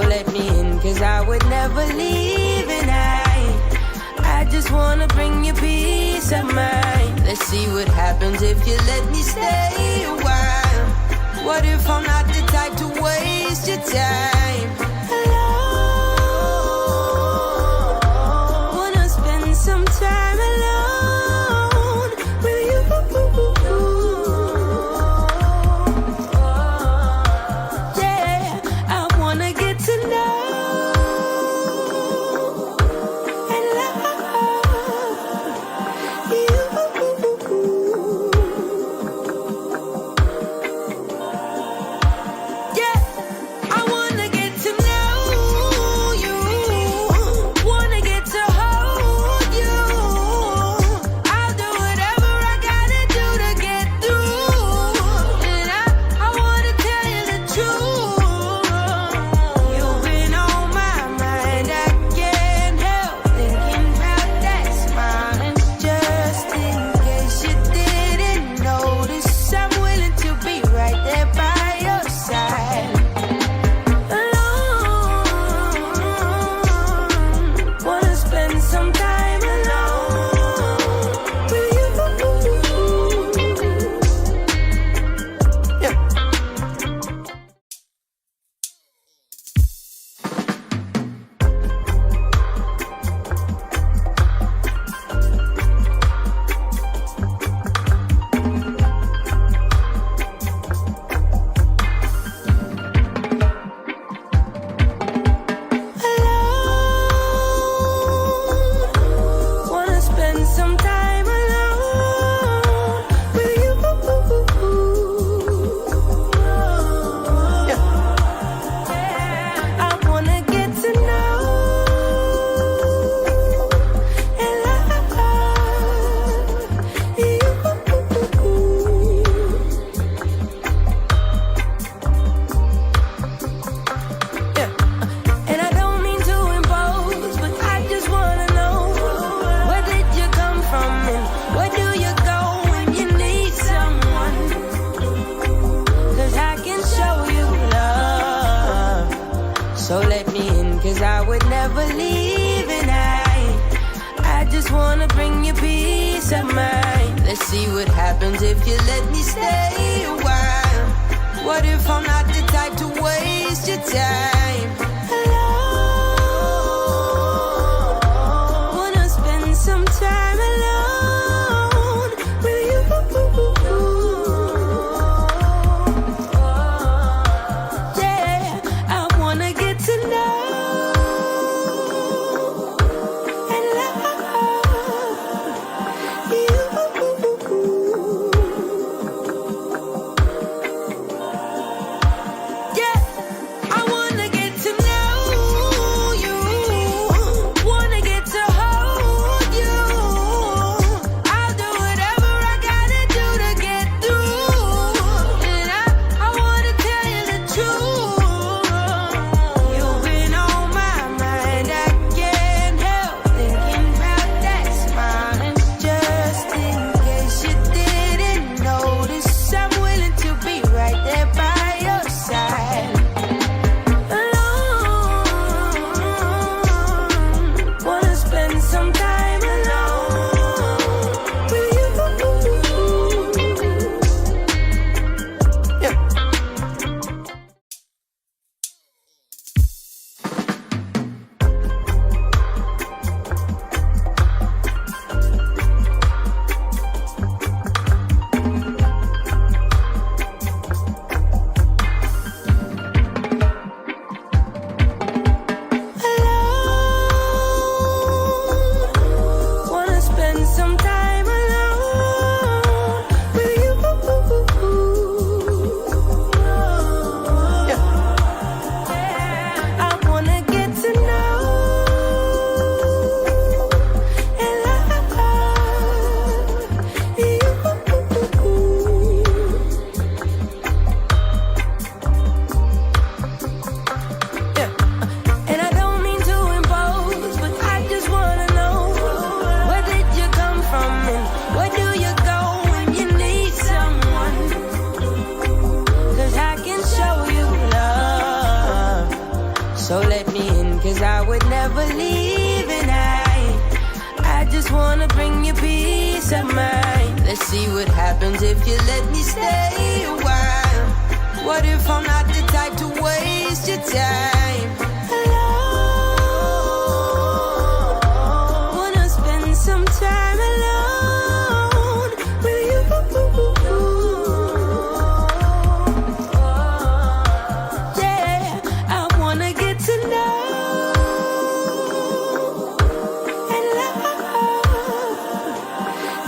let me in, 'cause I would never leave. And I just wanna bring you peace of mind. Let's see what happens if you let me stay a while. What if I'm not the type to waste your time alone? Wanna spend some time alone with you. Yeah, I wanna get to know and love you. Yeah, I wanna get to know you. Wanna get to hold you. I'll do whatever I gotta do to get through. And I wanna tell you the truth. You've been on my mind. I can't help thinking about that smile. And just in case you didn't notice, I'm willing to be right there by your side. Alone, wanna spend some time alone with you. Yeah. Alone, wanna spend some time alone with you. Yeah. I wanna get to know and love you. Yeah. And I don't mean to impose, but I just wanna know, where did you come from and where do you go when you need someone? 'Cause I can show you love. So let me in, 'cause I would never leave. And I just wanna bring you peace of mind. Let's see what happens if you let me stay a while. What if I'm not the type to waste your time alone? Wanna spend some time alone with you. Yeah, I wanna get to know and love you. Yeah, I wanna get to know So let me in, cause I would never leave. And I just wanna bring you peace of mind. Let's see what happens if you let me stay a while. What if I'm not the type to waste your time alone? Wanna spend some time alone with you. Yeah, I wanna get to know and love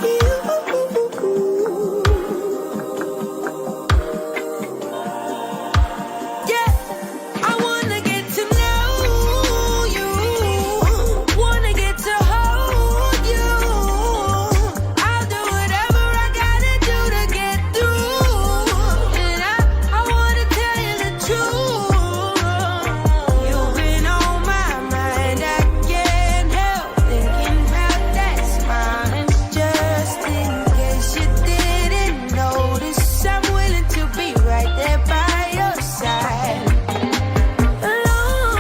you. Yeah, I wanna get to know you. Wanna get to hold you. I'll do whatever I gotta do to get through. And I wanna tell you the truth. You've been on my mind. I can't help thinking about that smile. And just in case you didn't notice, I'm willing to be right there by your side. Alone,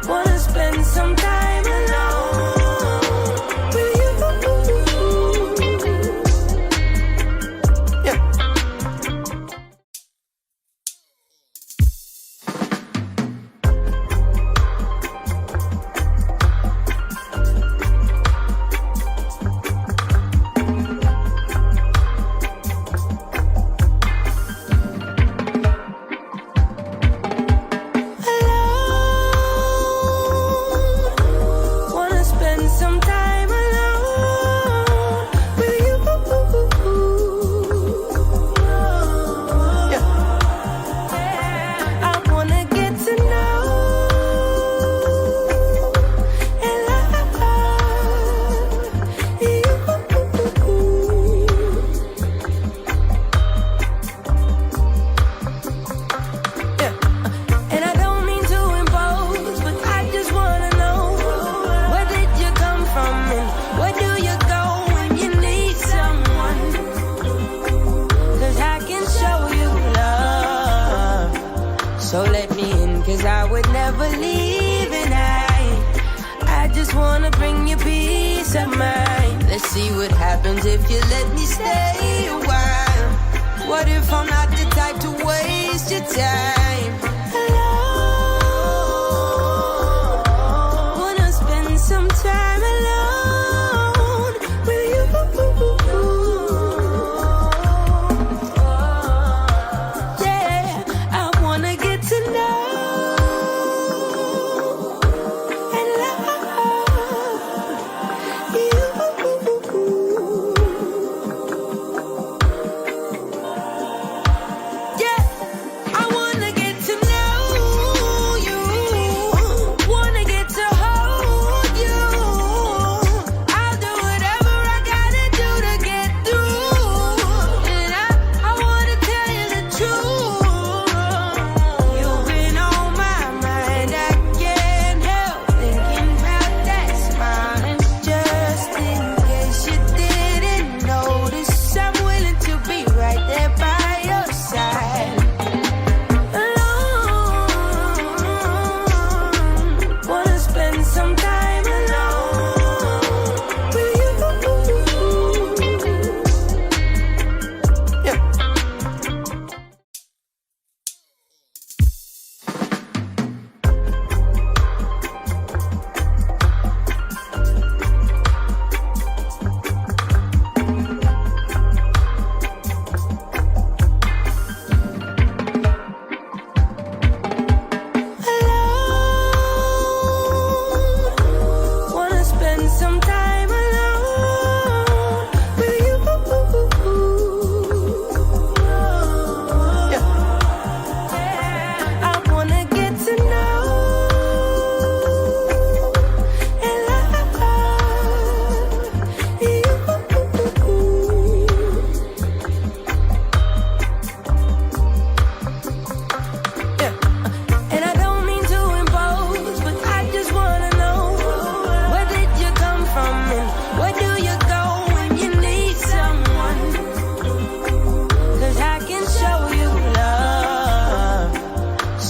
wanna spend some time alone with you. Yeah. Alone, wanna spend some time alone with you. Yeah. I wanna get to know and love you. Yeah. And I don't mean to impose, but I just wanna know, where did you come from and where do you go when you need someone? Cause I can show you love. So let me in, cause I would never leave. And I just wanna bring you peace of mind. Let's see what happens if you let me stay a while. What if I'm not the type to waste your time alone? Wanna spend some time alone with you. Yeah, I wanna get to know and love you. Yeah, I wanna get to know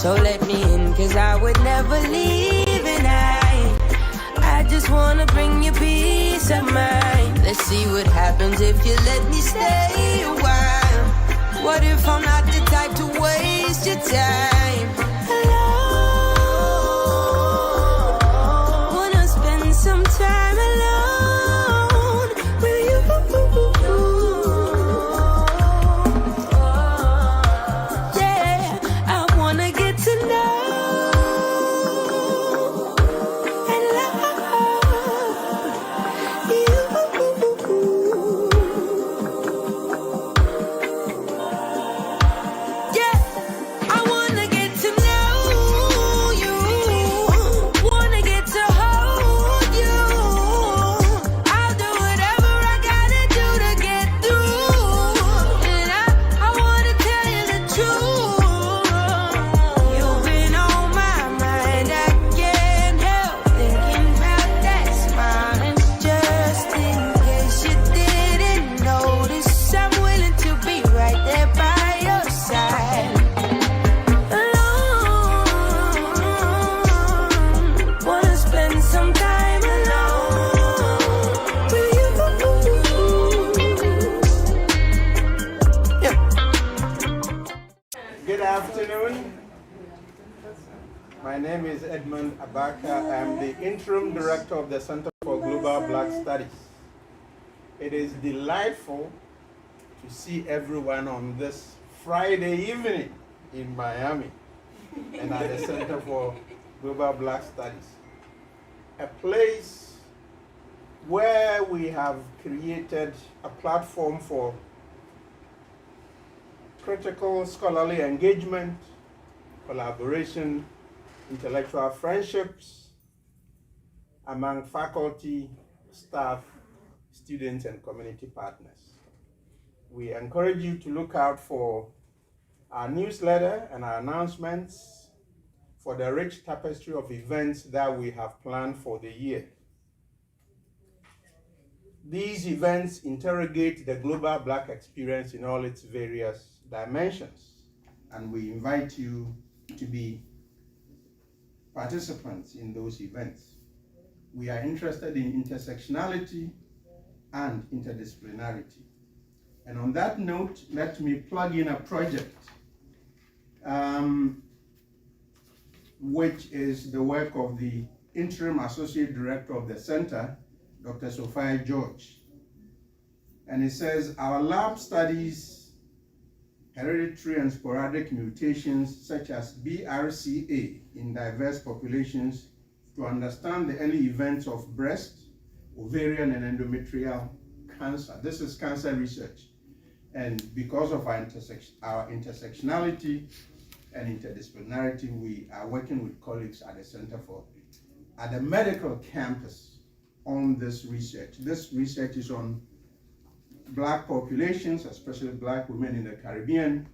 So let me in, cause I would never leave. And I just wanna bring you peace of mind. Let's see what happens if you let me stay a while. What if I'm not the type to waste your time alone? Wanna spend some time alone with you. Yeah, I wanna get to know and love you. Yeah, I wanna get to know you. Wanna get to hold you. I'll do whatever I gotta do to get through. And I wanna tell you the truth. You've been on my mind. I can't help thinking about that smile. And just in case you didn't notice, I'm willing to be right there by your side. Alone, wanna spend some time alone with you. Yeah. Good afternoon. My name is Edmund Abaka. I'm the Interim Director of the Center for Global Black Studies. It is delightful to see everyone on this Friday evening in Miami and at the Center for Global Black Studies, a place where we have created a platform for critical scholarly engagement, collaboration, intellectual friendships among faculty, staff, students, and community partners. We encourage you to look out for our newsletter and our announcements for the rich tapestry of events that we have planned for the year. These events interrogate the global Black experience in all its various dimensions, and we invite you to be participants in those events. We are interested in intersectionality and interdisciplinarity. And on that note, let me plug in a project which is the work of the Interim Associate Director of the Center, Dr. Sophia George. And it says, our lab studies hereditary and sporadic mutations such as BRCA in diverse populations to understand the early events of breast, ovarian, and endometrial cancer. This is cancer research. And because of our intersectionality and interdisciplinarity, we are working with colleagues at the Center at the medical campus on this research. This research is on Black populations, especially Black women in the Caribbean,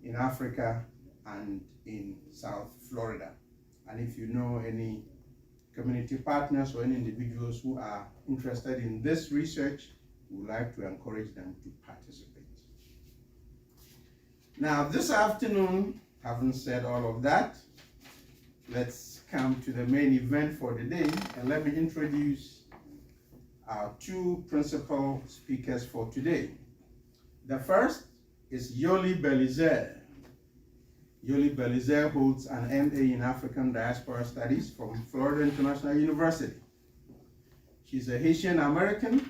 in Africa, and in South Florida. And if you know any community partners or any individuals who are interested in this research, we would like to encourage them to participate. Now, this afternoon, having said all of that, let's come to the main event for the day, and let me introduce our two principal speakers for today. The first is Yoly Belizaire. Yoly Belizaire holds an MA in African Diaspora Studies from Florida International University. She's a Haitian American.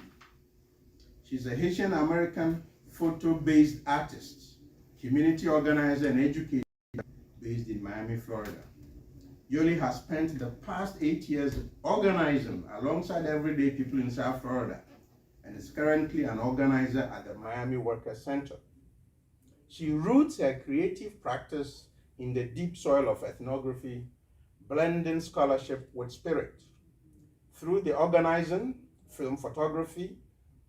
She's a Haitian American photo-based artist, community organizer, and educator based in Miami, Florida. Yoly has spent the past 8 years organizing alongside everyday people in South Florida and is currently an organizer at the Miami Workers Center. She roots her creative practice in the deep soil of ethnography, blending scholarship with spirit. Through the organizing, film photography,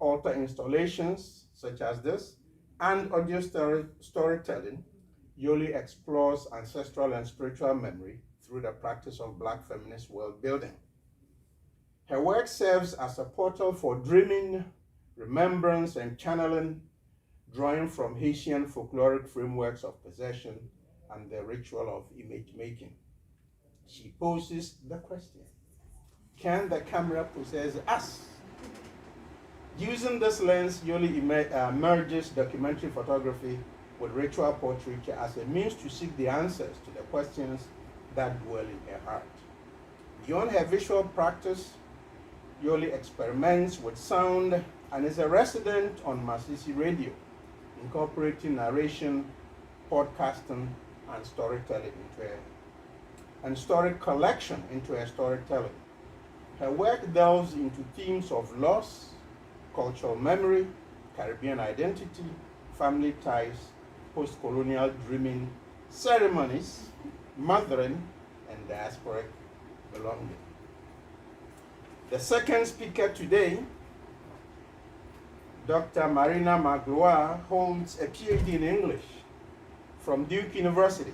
altar installations such as this, and audio storytelling, Yoly explores ancestral and spiritual memory through the practice of Black feminist world building. Her work serves as a portal for dreaming, remembrance, and channeling, drawing from Haitian folkloric frameworks of possession, and the ritual of image making. She poses the question, can the camera possess us? Using this lens, Yoly merges documentary photography with ritual portraiture as a means to seek the answers to the questions that dwell in her heart. Beyond her visual practice, Yoly experiments with sound and is a resident on Masisi Radio, incorporating narration, podcasting, and storytelling and story collection into her storytelling. Her work delves into themes of loss, cultural memory, Caribbean identity, family ties, post-colonial dreaming, ceremonies, mothering, and diasporic belonging. The second speaker today, Dr. Marina Magloire, holds a PhD in English from Duke University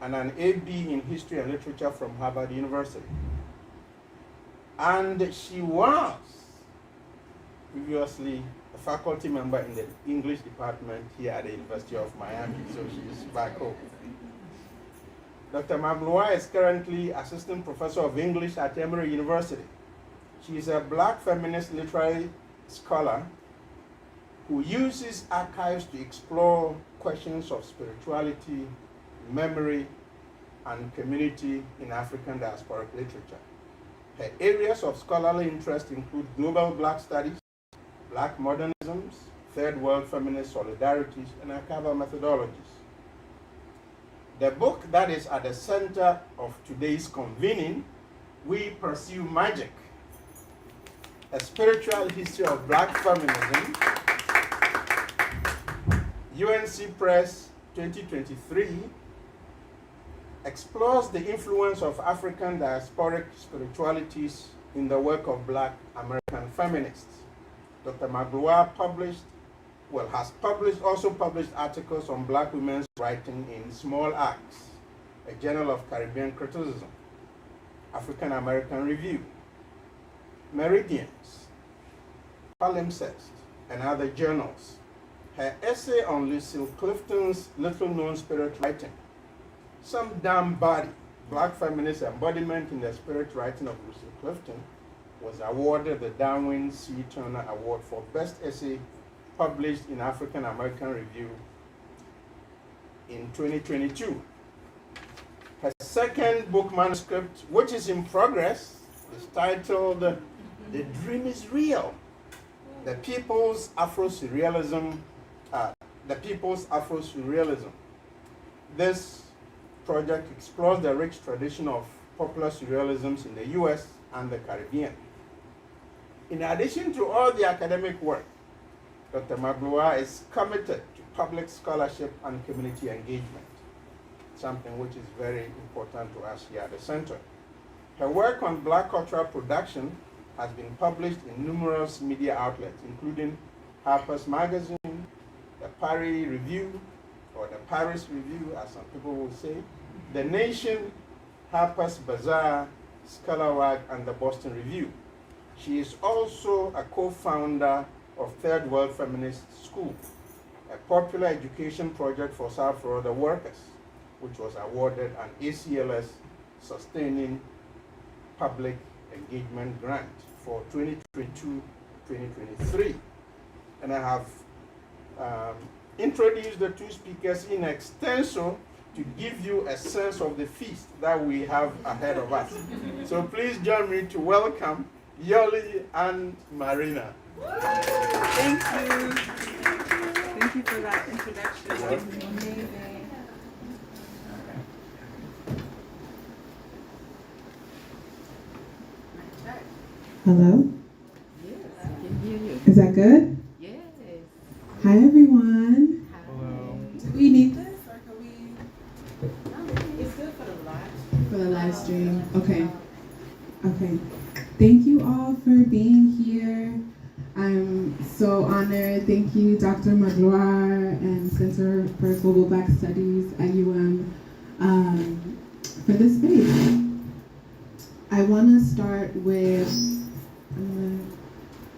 and an AB in History and Literature from Harvard University. And she was previously a faculty member in the English department here at the University of Miami, so she's back home. Dr. Magloire is currently Assistant Professor of English at Emory University. She is a Black feminist literary scholar who uses archives to explore questions of spirituality, memory, and community in African diasporic literature. Her areas of scholarly interest include global Black studies, Black modernisms, Third World feminist solidarities, and archival methodologies. The book that is at the center of today's convening, We Pursue Magic, A Spiritual History of Black Feminism, UNC Press 2023, explores the influence of African diasporic spiritualities in the work of Black American feminists. Dr. Magloire also published articles on Black women's writing in Small Acts, a journal of Caribbean criticism, African American Review, Meridians, Palimpsest, and other journals. Her essay on Lucille Clifton's little-known spirit writing, Some Damn Body, Black feminist embodiment in the spirit writing of Lucille Clifton, was awarded the Darwin C. Turner Award for Best Essay published in African American Review in 2022. Her second book manuscript, which is in progress, is titled The Dream is Real, The People's Afro-Surrealism. This project explores the rich tradition of popular surrealisms in the US and the Caribbean. In addition to all the academic work, Dr. Magloire is committed to public scholarship and community engagement, something which is very important to us here at the center. Her work on Black cultural production has been published in numerous media outlets, including Harper's Magazine, the Paris Review, or the Paris Review, as some people will say, The Nation, Harper's Bazaar, Scholarwag, and the Boston Review. She is also a co-founder of Third World Feminist School, a popular education project for South Florida workers, which was awarded an ACLS Sustaining Public Engagement Grant for 2022-2023. And I have introduced the two speakers in extenso to give you a sense of the feast that we have ahead of us. So please join me to welcome Yoly and Marina. Thank you. Thank you for that introduction. Amazing. Hello? Yes, I can hear you. Is that good? Yes. Hi, everyone. Hello. Do we need this or can we? It's good for the live. For the live stream. Okay. Okay. Thank you all for being here. I'm so honored. Thank you, Dr. Magloire and Center for Global Black Studies at UM for this space. I want to start with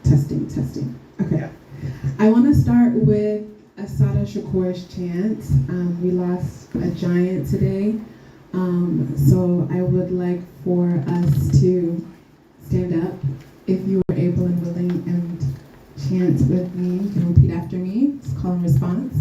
testing. Okay. I want to start with Assata Shakur's chant. We lost a giant today. So I would like for us to stand up if you are able and willing and chant with me. You can repeat after me. It's call and response.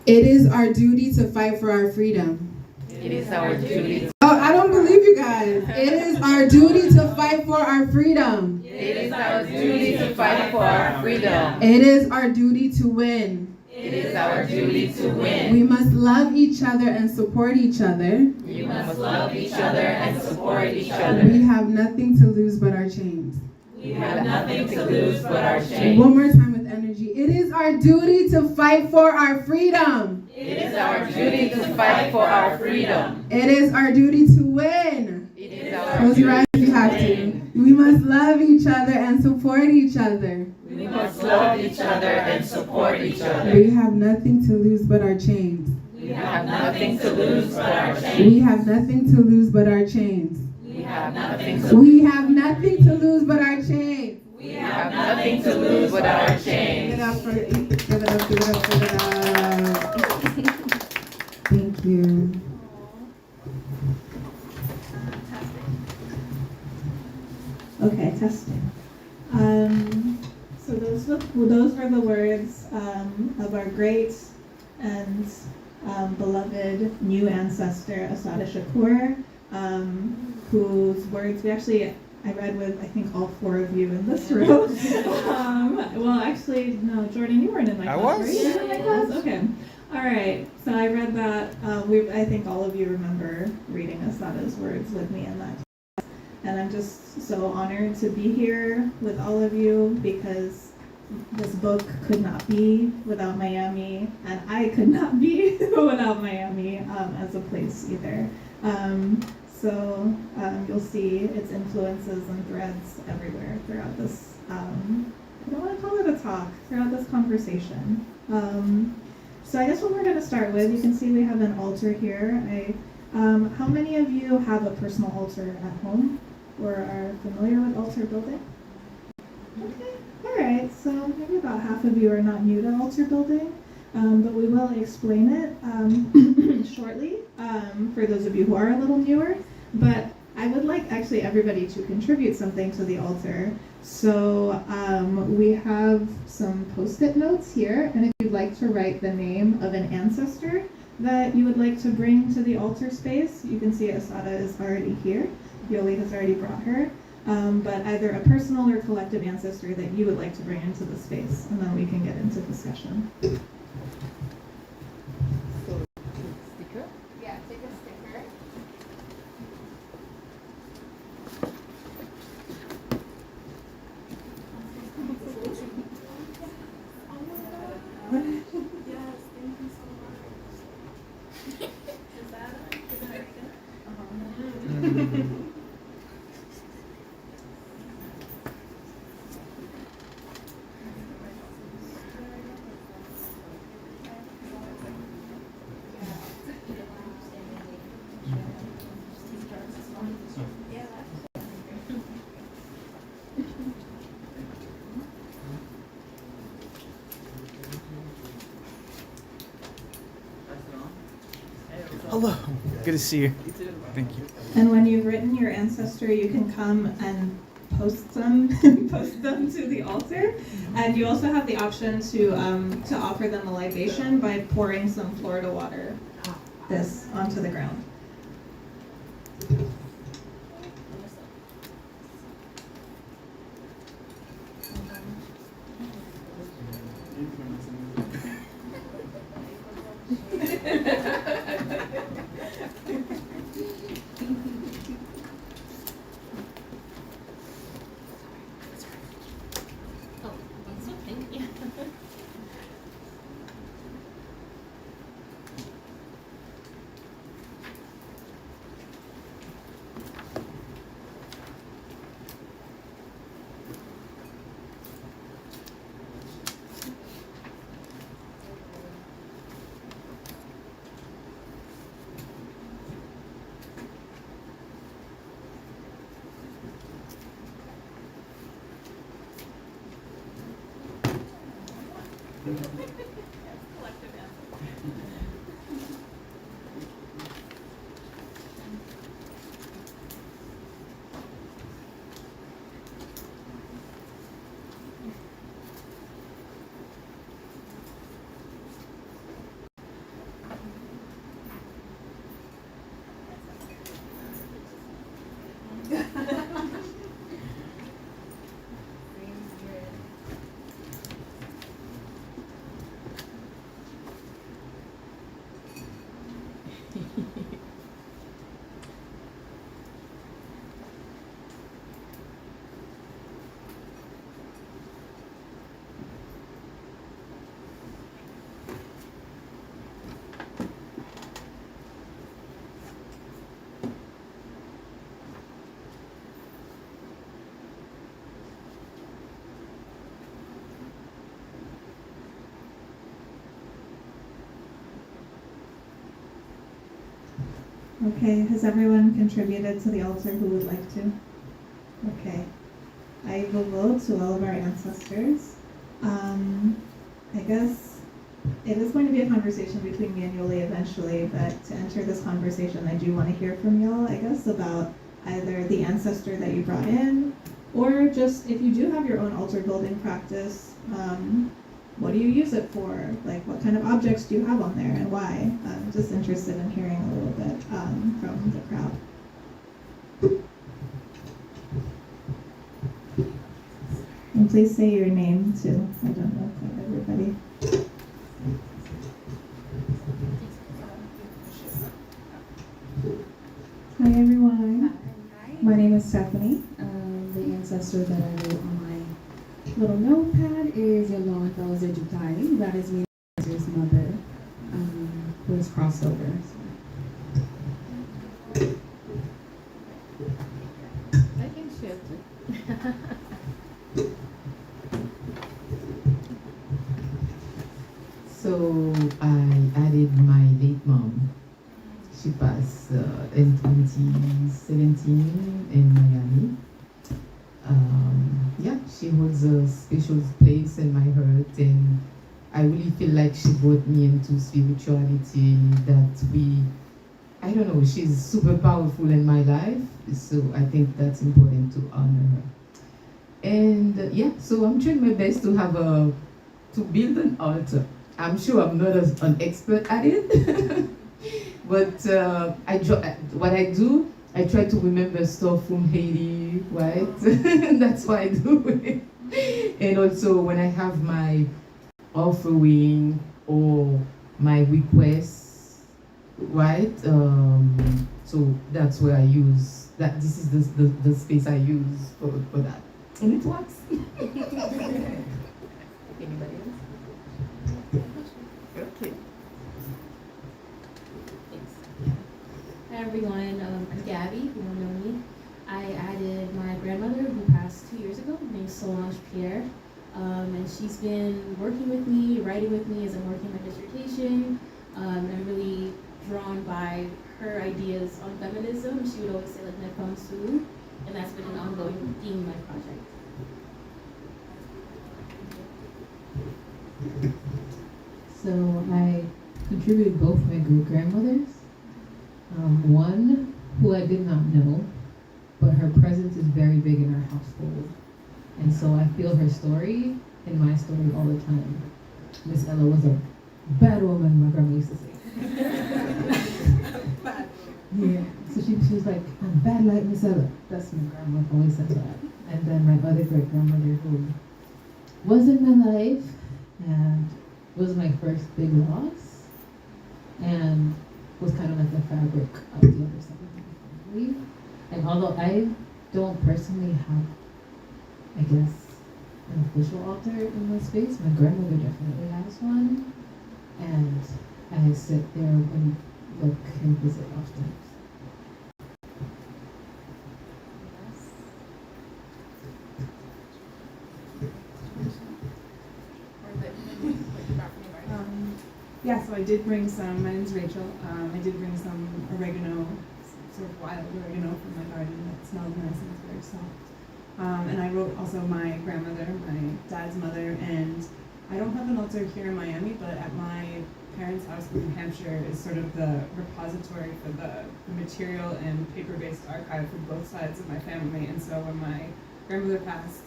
It is our duty to fight for our freedom. It is our duty. Oh, I don't believe you guys. It is our duty to fight for our freedom. It is our duty to fight for our freedom. It is our duty to win. It is our duty to win. We must love each other and support each other. We must love each other and support each other. We have nothing to lose but our chains. We have nothing to lose but our shame. One more time with energy. It is our duty to fight for our freedom. It is our duty to fight for our freedom. It is our duty to win. It is our Close your duty eyes if you have to. We must love each other and support each other. We must love each other and support each other. We have nothing to lose but our chains. We have nothing to lose but our shame. We have nothing to lose but our chains. We have nothing to We have nothing to lose but our chains. We have nothing to lose but our Give shame. it up for give it up, give it up, give it up. Thank you. Okay, testing. So those were the words of our great and beloved new ancestor, Assata Shakur, whose words I read with, I think, all four of you in this room. Well, actually, no, Jordan, you weren't in my class, was. right? You were in my class? Okay. All right. So I read that. I think all of you remember reading Assata's words with me in that class. And I'm just so honored to be here with all of you because this book could not be without Miami, and I could not be without Miami as a place either. So you'll see its influences and threads everywhere throughout this, I don't want to call it a talk, throughout this conversation. So I guess what we're going to start with, you can see we have an altar here. How many of you have a personal altar at home or are familiar with altar building? Okay, all right, so maybe about half of you are not new to altar building. But we will explain it shortly for those of you who are a little newer. But I would like actually everybody to contribute something to the altar. So we have some Post-it notes here, and if you'd like to write the name of an ancestor that you would like to bring to the altar space, you can see Assata is already here. Yoly has already brought her. But either a personal or collective ancestor that you would like to bring into the space, and then we can get into discussion. Yeah, take a sticker. Hello. Good to see you. Thank you. And when you've written your ancestor, you can come and post them, post them to the altar. And you also have the option to offer them a libation by pouring some Florida water, this, onto the ground. Okay, has everyone contributed to the altar who would like to? Okay. I will vote to all of our ancestors. I guess it is going to be a conversation between me and Yoly eventually, but to enter this conversation, I do want to hear from y'all, I guess, about either the ancestor that you brought in, or just if you do have your own altar building practice, what do you use it for? Like, what kind of objects do you have on there and why? I'm just interested in hearing a little bit from the crowd. And please say your name too. I don't know quite everybody. Hi everyone. My name is Stephanie. The ancestor that I wrote on my little notepad is Yoly Belizaire. That is me, his mother, who is crossed over. I can share too. So I added my late mom. She passed in 2017 in Miami. Yeah, she holds a special place in my heart, and I really feel like she brought me into spirituality I don't know, she's super powerful in my life, so I think that's important to honor her. And yeah, so I'm trying my best to build an altar. I'm sure I'm not an expert at it, but what I do, I try to remember stuff from Haiti, right? That's why I do it. And also when I have my offering or my requests, right? So that's where I use that. This is the space I use for that, and it works. Anybody else? Okay. Hi everyone, I'm Gabby, you don't know me. I added my grandmother who passed 2 years ago, named Solange Pierre. And she's been working with me, writing with me as I'm working my dissertation. And I'm really drawn by her ideas on feminism. She would always say like, "Ne femme sous," and that's been an ongoing theme in my project. So I contributed both my great-grandmothers. One who I did not know, but her presence is very big in our household. And so I feel her story in my story all the time. Miss Ella was a bad woman, my grandma used to say. Yeah, so she was like, "I'm bad like Miss Ella." That's my grandma always said that. And then my other great-grandmother who was in my life and was my first big loss and was kind of like the fabric of the other side of my family. And although I don't personally have, I guess, an official altar in my space, my grandmother definitely has one. And I sit there and look and visit often. Yeah, so I did bring some, my name's Rachel, I did bring some oregano, sort of wild oregano from my garden that smells nice and it's very soft. And I wrote also my grandmother, my dad's mother, and I don't have an altar here in Miami, but at my parents' house in New Hampshire is sort of the repository for the material and paper-based archive for both sides of my family. And so when my grandmother passed,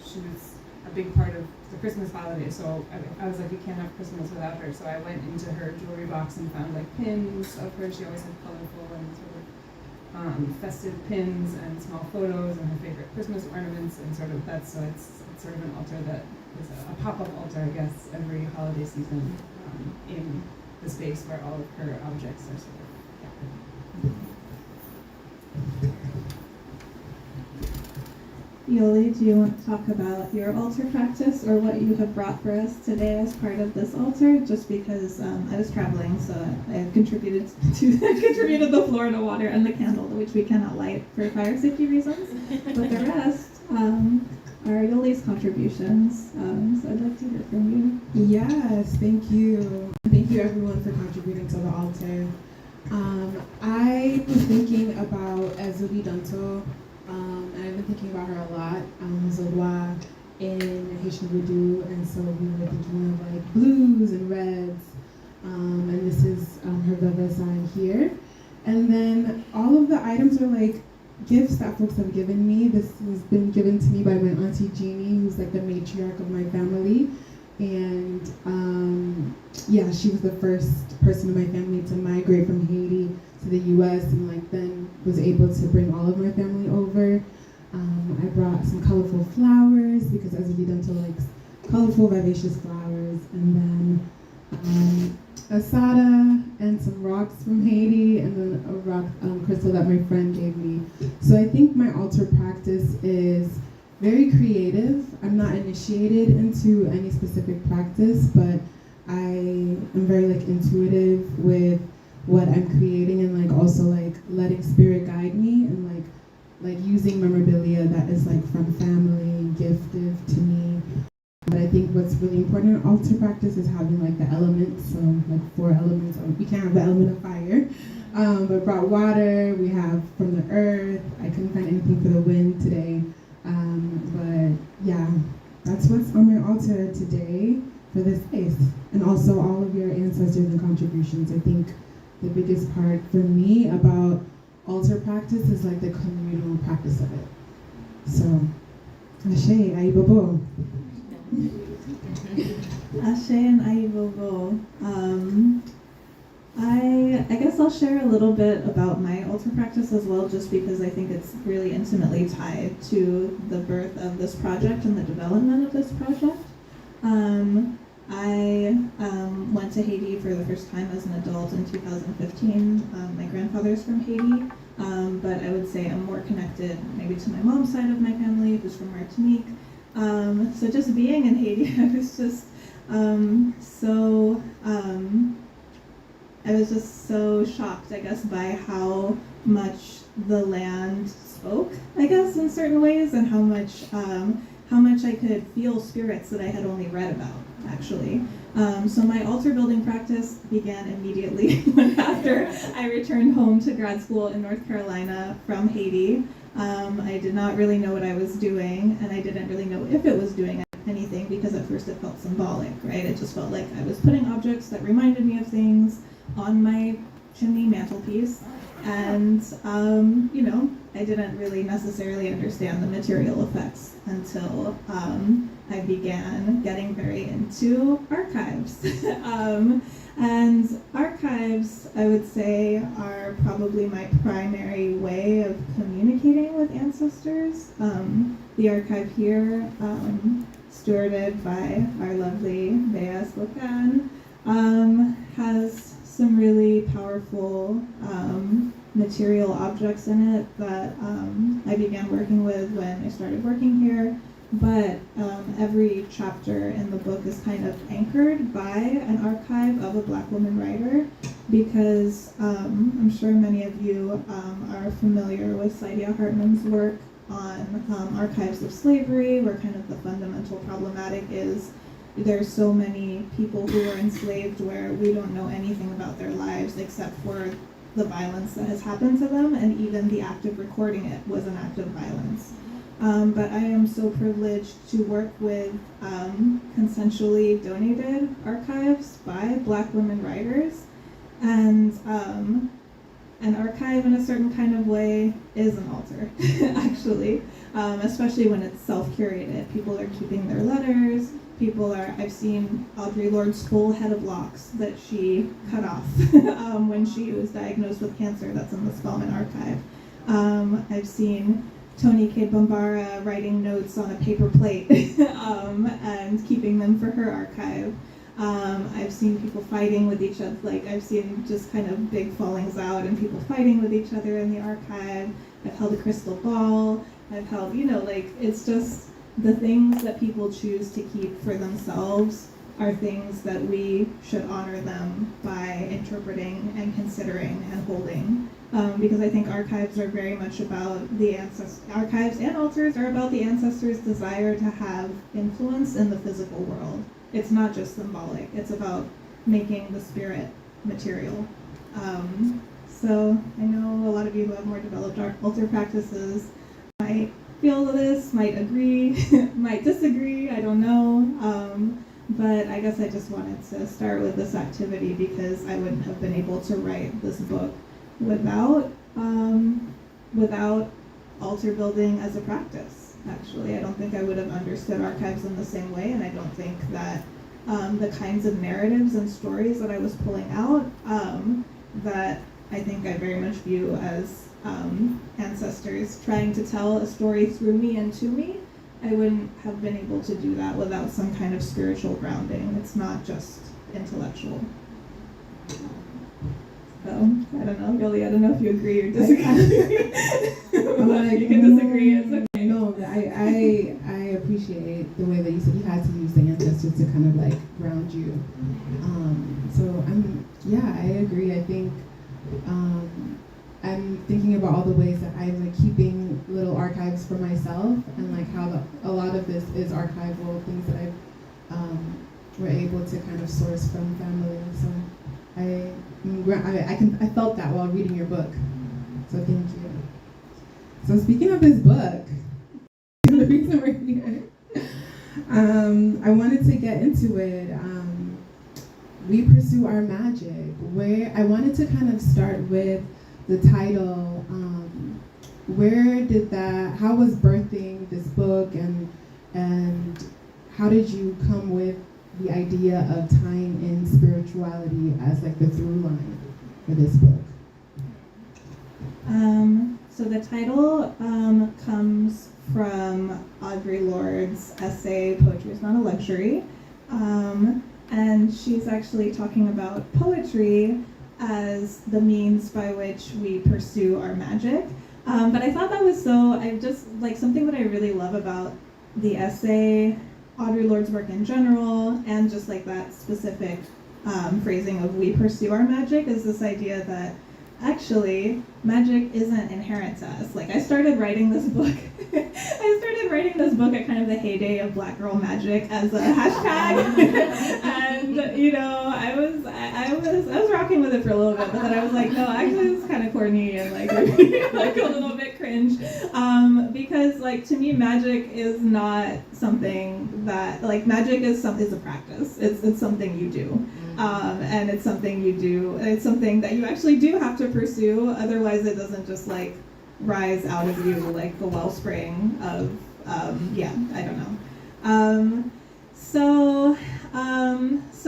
she was a big part of the Christmas holiday. So I was like, we can't have Christmas without her. So I went into her jewelry box and found like pins of her. She always had colorful and sort of festive pins and small photos and her favorite Christmas ornaments, and sort of it's sort of an altar that is a pop-up altar, I guess, every holiday season in the space where all of her objects are sort of kept. Yoly, do you want to talk about your altar practice or what you have brought for us today as part of this altar? Just because I was traveling, so I contributed the Florida water and the candle, which we cannot light for fire safety reasons. But the rest are Yoly's contributions. So I'd like to hear from you. Yes, thank you. Thank you everyone for contributing to the altar. I was thinking about Yoly Belizaire, and I've been thinking about her a lot. Zolois in Haitian Voodoo, and so we were thinking of like blues and reds, and this is her Veva sign here. And then all of the items are like gifts that folks have given me. This has been given to me by my auntie Jeannie, who's like the matriarch of my family. And yeah, she was the first person in my family to migrate from Haiti to the US, and like then was able to bring all of my family over. I brought some colorful flowers because Yoly Belizaire likes colorful, vivacious flowers, and then asada and some rocks from Haiti, and then a rock crystal that my friend gave me. So I think my altar practice is very creative. I'm not initiated into any specific practice, but I am very like intuitive with what I'm creating, and like also like letting spirit guide me, and like using memorabilia that is like from family, gifted to me. But I think what's really important in altar practice is having like the elements, so like 4 elements. We can't have the element of fire, but brought water. We have from the earth. I couldn't find anything for the wind today. But yeah, that's what's on my altar today for this space. And also all of your ancestors and contributions. I think the biggest part for me about altar practice is like the communal practice of it. So, Ashe, Aibobo. Ashe and Aibobo. I guess I'll share a little bit about my altar practice as well, just because I think it's really intimately tied to the birth of this project and the development of this project. I went to Haiti for the first time as an adult in 2015. My grandfather's from Haiti, but I would say I'm more connected maybe to my mom's side of my family, who's from Martinique. So just being in Haiti, I was just I was just so shocked, I guess, by how much the land spoke, I guess, in certain ways, and how much I could feel spirits that I had only read about, actually. So my altar building practice began immediately after I returned home to grad school in North Carolina from Haiti. I did not really know what I was doing, and I didn't really know if it was doing anything, because at first it felt symbolic, right? It just felt like I was putting objects that reminded me of things on my chimney mantelpiece, and I didn't really necessarily understand the material effects until I began getting very into archives. And archives, I would say, are probably my primary way of communicating with ancestors. The archive here, stewarded by our lovely Bea Spokan, has some really powerful material objects in it that I began working with when I started working here. But every chapter in the book is kind of anchored by an archive of a Black woman writer, because I'm sure many of you are familiar with Saidia Hartman's work on archives of slavery, where kind of the fundamental problematic is there's so many people who were enslaved where we don't know anything about their lives except for the violence that has happened to them, and even the act of recording it was an act of violence. but I am so privileged to work with consensually donated archives by Black women writers. And an archive in a certain kind of way is an altar, actually, especially when it's self-curated. People are keeping their letters. I've seen Audre Lorde's full head of locks that she cut off when she was diagnosed with cancer. That's in the Spelman archive. I've seen Toni Cade Bambara writing notes on a paper plate and keeping them for her archive. I've seen people fighting with each other, I've seen just kind of big fallings out and people fighting with each other in the archive. I've held a crystal ball. I've held, it's just the things that people choose to keep for themselves are things that we should honor them by interpreting and considering and holding. Because I think archives are very much about archives and altars are about the ancestors' desire to have influence in the physical world. It's not just symbolic, it's about making the spirit material. So I know a lot of you who have more developed altar practices might feel this, might agree, might disagree, I don't know. But I guess I just wanted to start with this activity because I wouldn't have been able to write this book without altar building as a practice. Actually, I don't think I would have understood archives in the same way, and I don't think that the kinds of narratives and stories that I was pulling out that I think I very much view as ancestors trying to tell a story through me and to me, I wouldn't have been able to do that without some kind of spiritual grounding. It's not just intellectual. So, I don't know, Yoly, I don't know if you agree or disagree. You can disagree, it's okay. No, I appreciate the way that you said you had to use the ancestors to kind of ground you. So I agree. I think I'm thinking about all the ways that I'm keeping little archives for myself and how a lot of this is archival things that I've were able to kind of source from family. So I felt that while reading your book. So thank you. So speaking of this book, the reason we're here, I wanted to get into it. We pursue our magic. I wanted to kind of start with the title. How was birthing this book, and how did you come with the idea of tying in spirituality as the through line for this book? So the title comes from Audre Lorde's essay, Poetry is Not a Luxury. And she's actually talking about poetry as the means by which we pursue our magic. But I thought that was something that I really love about the essay, Audre Lorde's work in general, and just that specific phrasing of we pursue our magic is this idea that actually magic isn't inherent to us. I started writing this book at kind of the heyday of Black Girl Magic as a hashtag. And I was rocking with it for a little bit, but then I was like, no, actually this is kind of corny and a little bit cringe. Because to me magic is not something that magic is a practice. It's something you do. And it's something you do, and it's something that you actually do have to pursue, otherwise it doesn't just rise out of you like the wellspring of, I don't know. So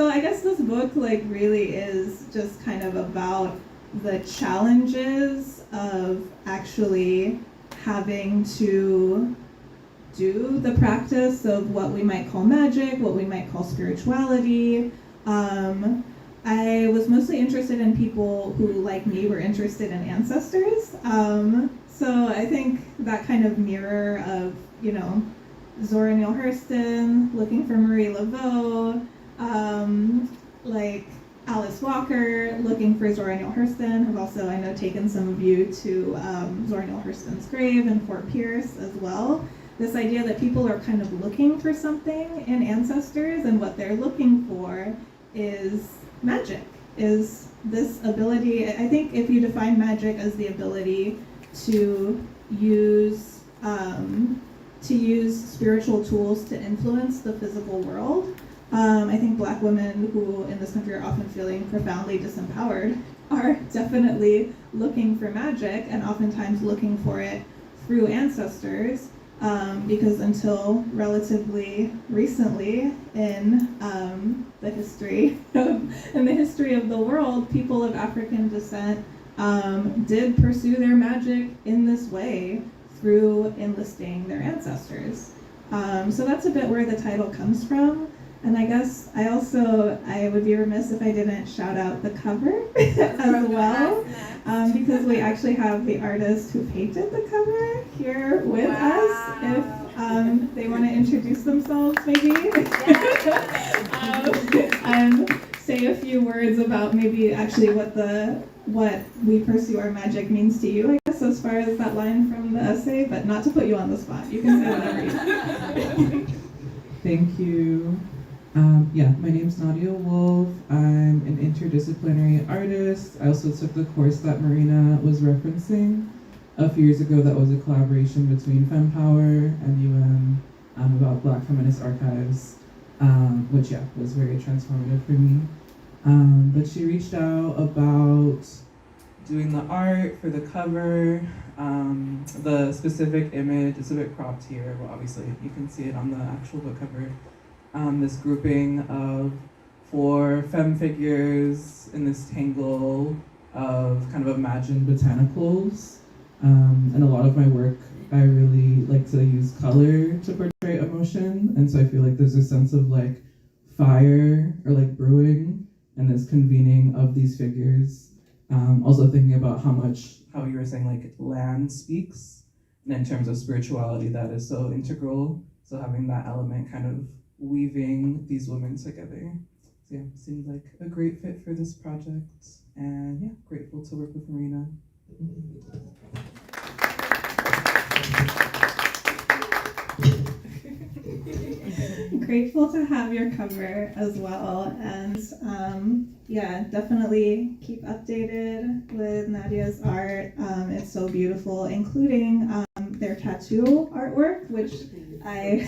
I guess this book really is just kind of about the challenges of actually having to do the practice of what we might call magic, what we might call spirituality. I was mostly interested in people who, like me, were interested in ancestors. So I think that kind of mirror of, Zora Neale Hurston, looking for Marie Laveau, Alice Walker, looking for Zora Neale Hurston. I've also, I know, taken some of you to Zora Neale Hurston's grave in Fort Pierce as well. This idea that people are kind of looking for something in ancestors, and what they're looking for is magic, is this ability. I think if you define magic as the ability to use to use spiritual tools to influence the physical world. I think Black women who in this country are often feeling profoundly disempowered are definitely looking for magic, and oftentimes looking for it through ancestors, because until relatively recently in the history of the world, people of African descent did pursue their magic in this way through enlisting their ancestors. So that's a bit where the title comes from. And I guess I would be remiss if I didn't shout out the cover as well, because we actually have the artist who painted the cover here with us. If they want to introduce themselves, maybe, and say a few words about maybe actually what we pursue our magic means to you, I guess, as far as that line from the essay, but not to put you on the spot. You can say whatever you want. Thank you. My name's Nadia Wolf. I'm an interdisciplinary artist. I also took the course that Marina was referencing a few years ago that was a collaboration between FemPower and about Black feminist archives, which was very transformative for me. But she reached out about doing the art for the cover. The specific image is a bit cropped here, but obviously you can see it on the actual book cover. This grouping of 4 femme figures in this tangle of kind of imagined botanicals. And a lot of my work, I really like to use color to portray emotion. And so I feel like there's a sense of like fire or like brewing and this convening of these figures. Also thinking about how you were saying like land speaks, and in terms of spirituality, that is so integral. So having that element kind of weaving these women together. So seemed like a great fit for this project, and grateful to work with Marina. Grateful to have your cover as well, and definitely keep updated with Nadia's art. It's so beautiful, including their tattoo artwork, which I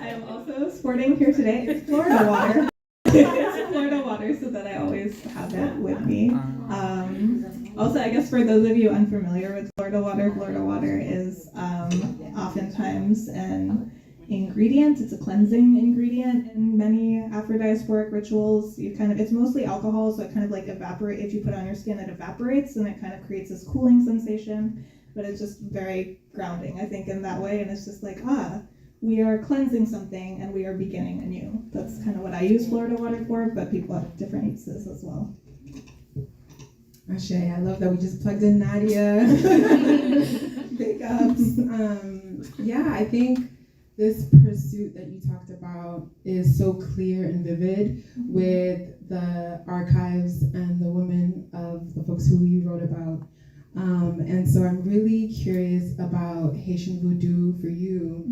am also sporting here today. It's Florida water. It's Florida water, so that I always have it with me. Also, I guess for those of you unfamiliar with Florida water is oftentimes an ingredient. It's a cleansing ingredient in many Afro-diasporic rituals. It's mostly alcohol, so it kind of like evaporates. If you put it on your skin, it evaporates, and it kind of creates this cooling sensation. But it's just very grounding, I think, in that way. And it's just like, we are cleansing something and we are beginning anew. That's kind of what I use Florida water for, but people have different uses as well. Ashe, I love that we just plugged in Nadia. Big ups. I think this pursuit that you talked about is so clear and vivid with the archives and the women of the folks who you wrote about. And so I'm really curious about Haitian voodoo for you.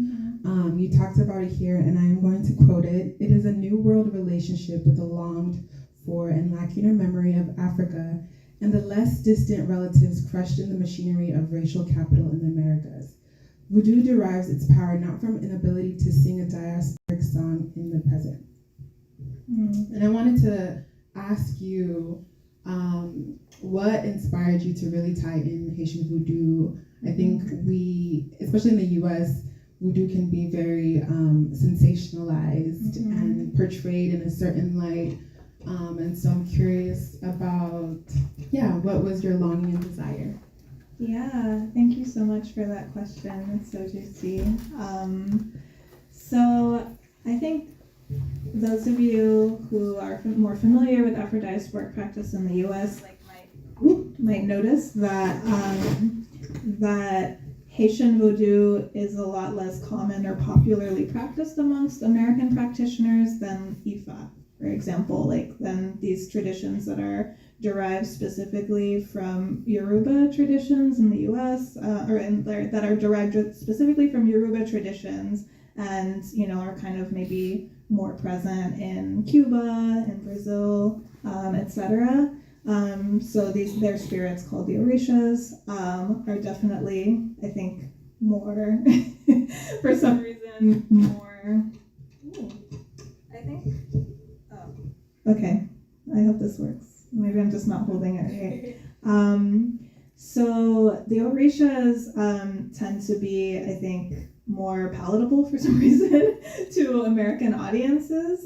You talked about it here, and I'm going to quote it. It is a new world relationship with the longed for and lacunar memory of Africa and the less distant relatives crushed in the machinery of racial capital in the Americas. Voodoo derives its power not from inability to sing a diasporic song in the present. And I wanted to ask you, what inspired you to really tie in Haitian voodoo? I think especially in the US, voodoo can be very sensationalized and portrayed in a certain light. And so I'm curious about, what was your longing and desire? Yeah, thank you so much for that question. It's so juicy. So I think those of you who are more familiar with Afro-diasporic practice in the U.S. might notice that that Haitian voodoo is a lot less common or popularly practiced amongst American practitioners than Ifa, for example. Than these traditions that are derived specifically from Yoruba traditions in the U.S. That are derived specifically from Yoruba traditions, and are kind of maybe more present in Cuba, in Brazil, etc. So their spirits, called the Orishas, are definitely, I think, more, for some reason, more. Ooh, I think. Oh, okay. I hope this works. Maybe I'm just not holding it right. So the Orishas tend to be, I think, more palatable for some reason to American audiences,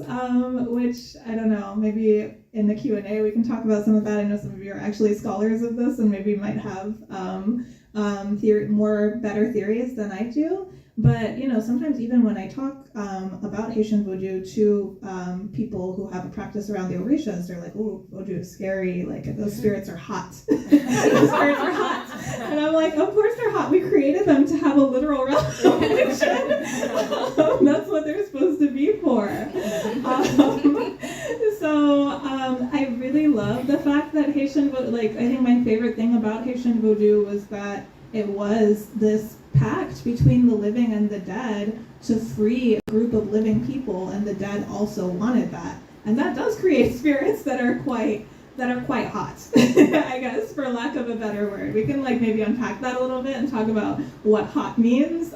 which, I don't know, maybe in the Q&A we can talk about some of that. I know some of you are actually scholars of this and maybe might have better theories than I do. But, you know, sometimes even when I talk about Haitian Vodou to people who have a practice around the Orishas, they're like, "Oh, Vodou is scary, like those spirits are hot." Those spirits are hot. And I'm like, of course they're hot. We created them to have a literal religion. That's what they're supposed to be for. I really love the fact that Haitian Vodou, I think my favorite thing about Haitian Vodou was that it was this pact between the living and the dead to free a group of living people, and the dead also wanted that. And that does create spirits that are quite hot, I guess, for lack of a better word. We can maybe unpack that a little bit and talk about what hot means.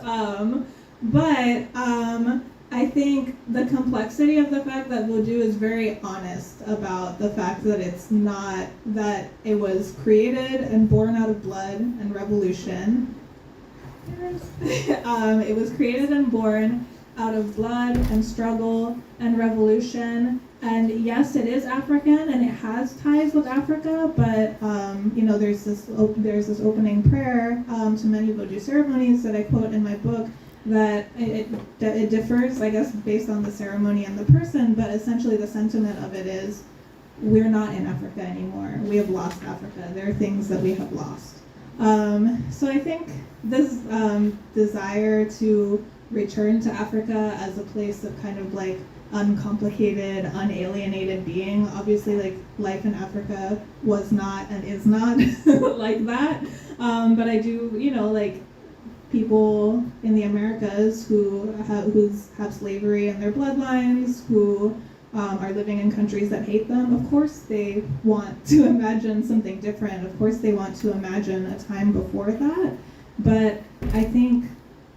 I think the complexity of the fact that Vodou is very honest about the fact that it's not, that it was created and born out of blood and revolution. It was created and born out of blood and struggle and revolution. And yes, it is African and it has ties with Africa, but there's this opening prayer to many Vodou ceremonies that I quote in my book, that it differs, I guess, based on the ceremony and the person, but essentially the sentiment of it is, we're not in Africa anymore. We have lost Africa. There are things that we have lost. So I think this desire to return to Africa as a place of kind of uncomplicated, unalienated being. Obviously, life in Africa was not and is not like that. But I do, people in the Americas who have slavery in their bloodlines, who are living in countries that hate them. Of course they want to imagine something different. Of course they want to imagine a time before that. But I think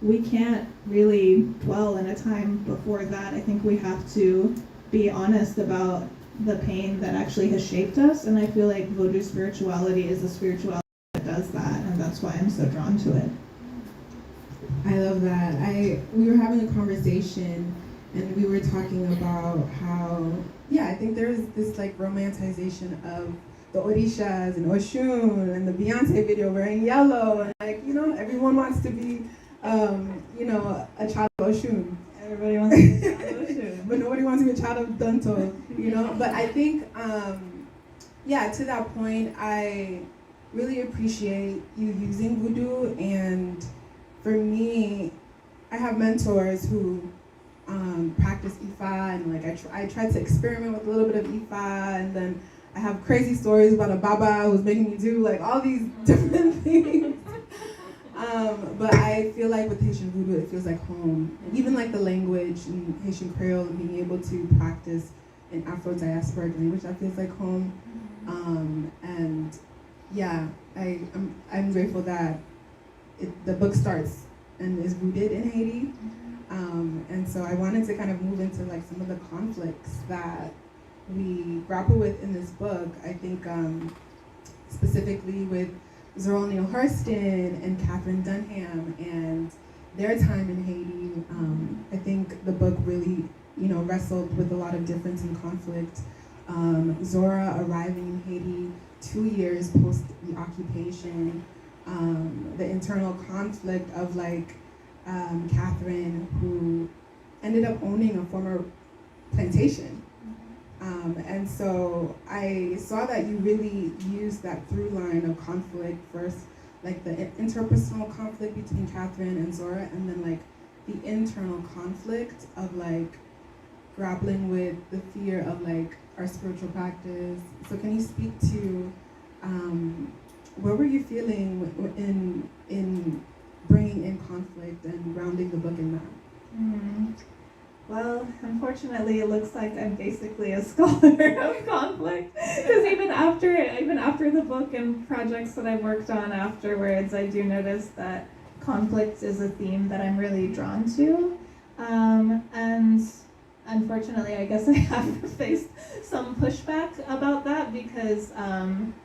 we can't really dwell in a time before that. I think we have to be honest about the pain that actually has shaped us. And I feel like Vodou spirituality is a spirituality that does that. And that's why I'm so drawn to it. I love that. We were having a conversation and we were talking about how, I think there's this romanticization of the Orishas and Oshun and the Beyonce video wearing yellow, and everyone wants to be a child of Oshun. Everybody wants to be a child of Oshun. But nobody wants to be a child of Danto, But I think, to that point, I really appreciate you using Vodou. And for me, I have mentors who practice Ifa, and I tried to experiment with a little bit of Ifa, and then I have crazy stories about a Baba who's making me do all these different things. But I feel like with Haitian Vodou, it feels like home. And even the language in Haitian Creole and being able to practice in Afro-diasporic language, that feels like home. I'm grateful that the book starts and is rooted in Haiti. And so I wanted to kind of move into some of the conflicts that we grapple with in this book. I think specifically with Zora Neale Hurston and Catherine Dunham and their time in Haiti. I think the book really, wrestled with a lot of difference and conflict. Zora arriving in Haiti 2 years post the occupation, the internal conflict of Catherine, who ended up owning a former plantation. And so I saw that you really used that through line of conflict first, the interpersonal conflict between Catherine and Zora, and then the internal conflict of grappling with the fear of our spiritual practice. So can you speak to what were you feeling in bringing in conflict and grounding the book in that? Well, unfortunately, it looks like I'm basically a scholar of conflict, because even after the book and projects that I've worked on afterwards, I do notice that conflict is a theme that I'm really drawn to. And unfortunately, I guess I have faced some pushback about that because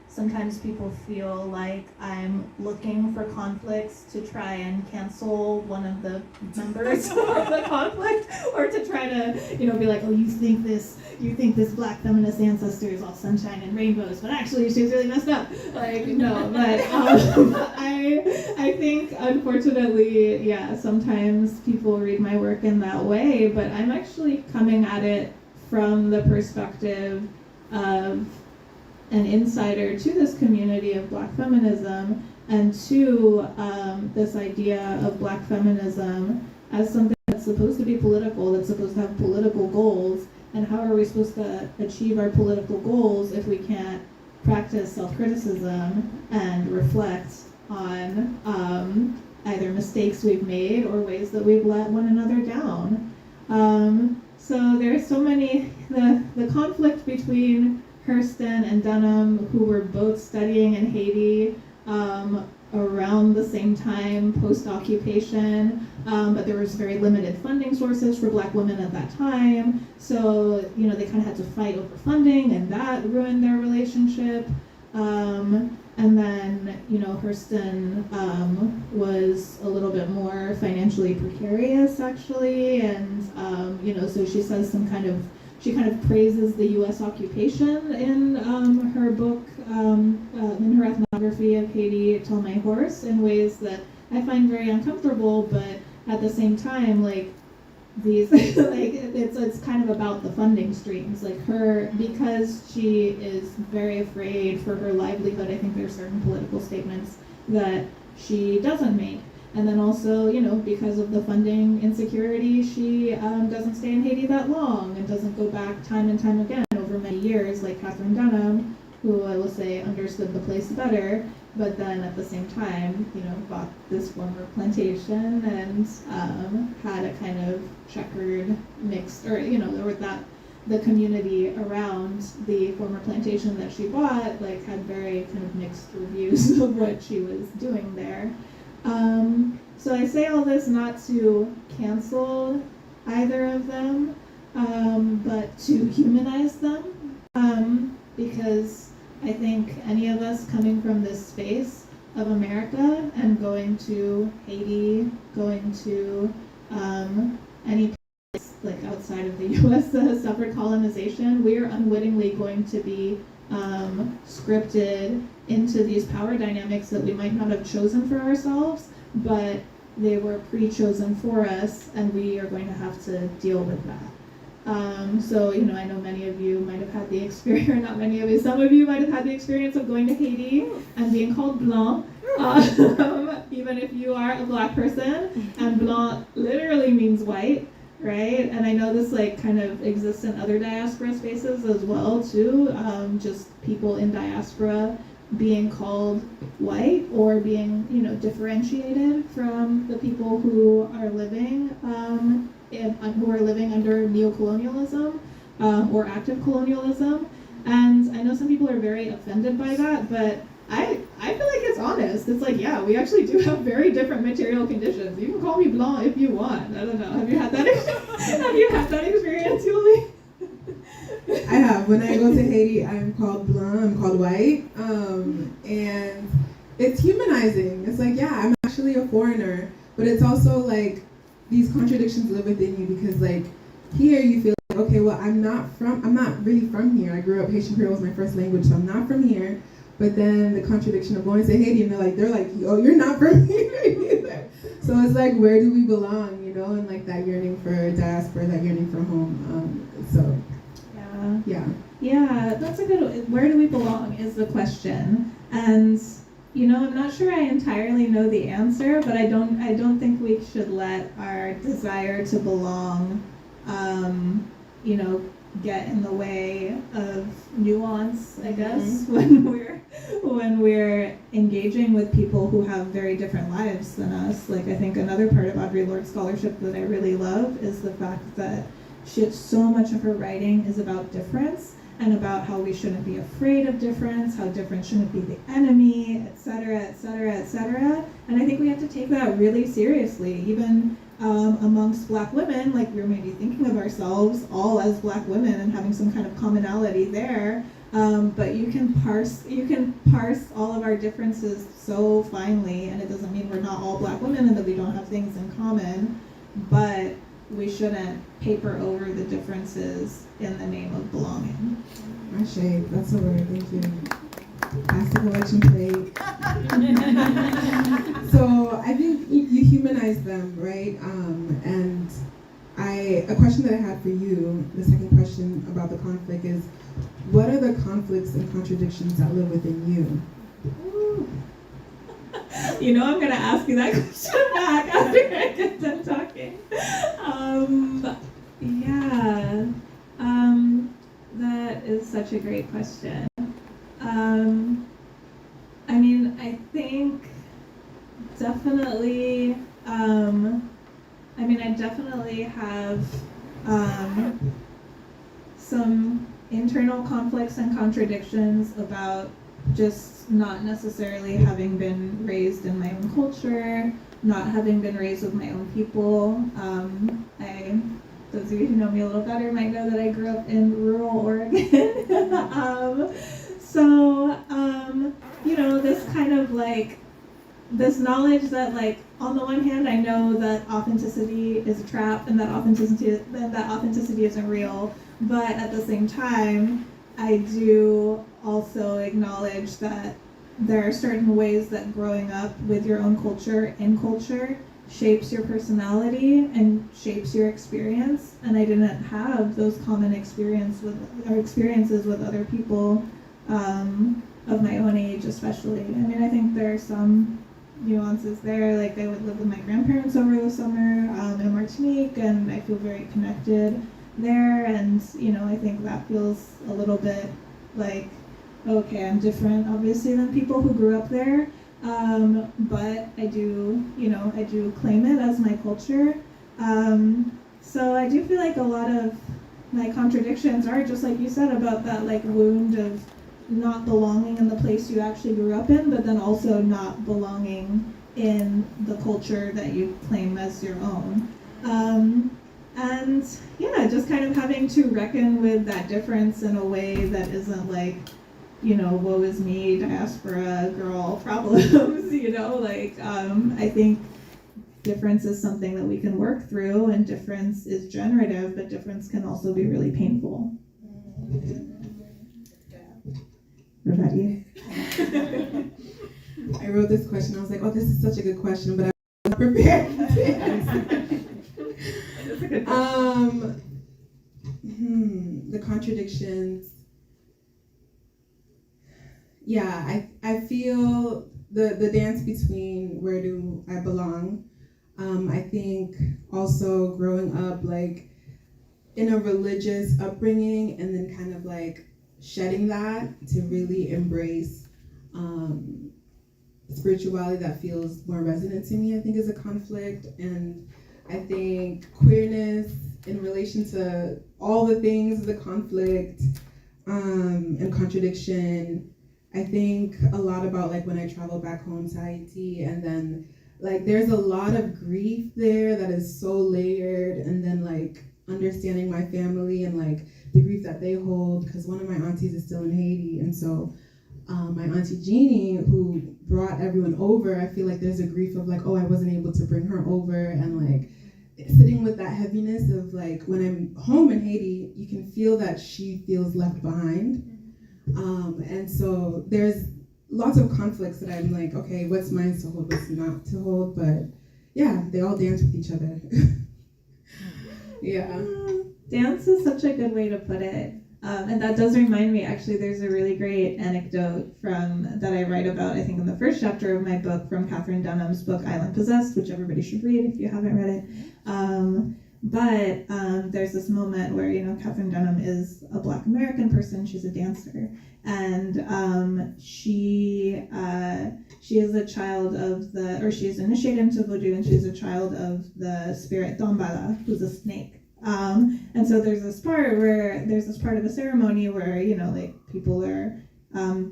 sometimes people feel like I'm looking for conflicts to try and cancel one of the members of the conflict, or to try to, be like, oh, you think this black feminist ancestor is all sunshine and rainbows, but actually she's really messed up. Like, no, but I think, unfortunately, yeah, sometimes people read my work in that way, but I'm actually coming at it from the perspective of an insider to this community of black feminism, and to this idea of black feminism as something that's supposed to be political, that's supposed to have political goals. And how are we supposed to achieve our political goals if we can't practice self-criticism and reflect on either mistakes we've made or ways that we've let one another down? So there's so many, the conflict between Hurston and Dunham, who were both studying in Haiti around the same time, post-occupation, but there was very limited funding sources for black women at that time. So, they kind of had to fight over funding, and that ruined their relationship. And then, Hurston was a little bit more financially precarious, actually, and, so she says she kind of praises the U.S. occupation in her book, in her ethnography of Haiti, Tell My Horse, in ways that I find very uncomfortable, but at the same time, these, it's kind of about the funding streams. Because she is very afraid for her livelihood, I think there are certain political statements that she doesn't make. And then also, because of the funding insecurity, she doesn't stay in Haiti that long and doesn't go back time and time again over many years, like Catherine Dunham, who I will say understood the place better, but then at the same time, bought this former plantation and had a kind of checkered, mixed, or, the community around the former plantation that she bought, had very kind of mixed reviews of what she was doing there. So I say all this not to cancel either of them, but to humanize them, because I think any of us coming from this space of America and going to Haiti, going to any place outside of the U.S. that has suffered colonization, we are unwittingly going to be scripted into these power dynamics that we might not have chosen for ourselves, but they were pre-chosen for us, and we are going to have to deal with that. So, I know many of you might have had the experience, not many of you, some of you might have had the experience of going to Haiti and being called blanc, even if you are a black person, and blanc literally means white, right? And I know this kind of exists in other diaspora spaces as well too, just people in diaspora being called white or being, differentiated from the people who are living under neocolonialism or active colonialism. And I know some people are very offended by that, but I feel like it's honest. It's yeah, we actually do have very different material conditions. You can call me blanc if you want. I don't know. Have you had that? Have you had that experience, Yoly? I have. When I go to Haiti, I'm called blanc, I'm called white, and it's humanizing. It's yeah, I'm actually a foreigner, but it's also these contradictions live within you, because here you feel okay, well, I'm not really from here. I grew up, Haitian Creole was my first language, so I'm not from here. But then the contradiction of going to Haiti, and they're like, oh, you're not from here either. So it's where do we belong, and that yearning for diaspora, that yearning for home. So. Yeah, that's a good, where do we belong is the question. And, I'm not sure I entirely know the answer, but I don't think we should let our desire to belong, get in the way of nuance, I guess, when we're engaging with people who have very different lives than us. I think another part of Audre Lorde's scholarship that I really love is the fact that so much of her writing is about difference and about how we shouldn't be afraid of difference, how difference shouldn't be the enemy, etc., etc., etc. And I think we have to take that really seriously, even amongst Black women. Like, we're maybe thinking of ourselves all as Black women and having some kind of commonality there. But you can parse all of our differences so finely, and it doesn't mean we're not all Black women and that we don't have things in common, but we shouldn't paper over the differences in the name of belonging. Ashe, that's a word, thank you. Pass the collection plate. So I think you humanize them, right? And a question that I had for you, the second question about the conflict is, what are the conflicts and contradictions that live within you? You know, I'm gonna ask you that question back after I get done talking. That is such a great question. I mean, I think definitely, I definitely have some internal conflicts and contradictions about just not necessarily having been raised in my own culture, not having been raised with my own people. Those of you who know me a little better might know that I grew up in rural Oregon. You know, this kind of like, this knowledge that, like, on the one hand, I know that authenticity is a trap and that authenticity isn't real, but at the same time, I do also acknowledge that there are certain ways that growing up with your own culture in culture shapes your personality and shapes your experience, and I didn't have those common experiences with other people of my own age, especially. I mean, I think there are some nuances there, like I would live with my grandparents over the summer in Martinique, and I feel very connected there, and I think that feels a little bit like, okay, I'm different obviously than people who grew up there, but I do claim it as my culture. So I do feel like a lot of my contradictions are just like you said about that, like, wound of not belonging in the place you actually grew up in, but then also not belonging in the culture that you claim as your own. And yeah, just kind of having to reckon with that difference in a way that isn't like, woe is me, diaspora girl problems, I think difference is something that we can work through, and difference is generative, but difference can also be really painful. What about you? I wrote this question, I was like, oh, this is such a good question, but I was not prepared to answer. The contradictions. Yeah, I feel the dance between where do I belong. I think also growing up like in a religious upbringing and then kind of like shedding that to really embrace spirituality that feels more resonant to me, I think is a conflict. And I think queerness in relation to all the things, the conflict and contradiction. I think a lot about like when I travel back home to Haiti, and then like there's a lot of grief there that is so layered, and then like understanding my family and like the grief that they hold, because one of my aunties is still in Haiti, and so my auntie Jeannie, who brought everyone over, I feel like there's a grief of like, oh, I wasn't able to bring her over, and like sitting with that heaviness of like when I'm home in Haiti, you can feel that she feels left behind. And so there's lots of conflicts that I'm like, okay, what's mine to hold, what's not to hold, but yeah, they all dance with each other. Yeah. Dance is such a good way to put it. And that does remind me, actually, there's a really great anecdote that I write about, I think in the first chapter of my book, from Catherine Dunham's book, Island Possessed, which everybody should read if you haven't read it. But there's this moment where, Catherine Dunham is a Black American person, she's a dancer, and she is a child of she is initiated into voodoo, and she's a child of the spirit Dombala, who's a snake. And so there's this part of a ceremony where, like people are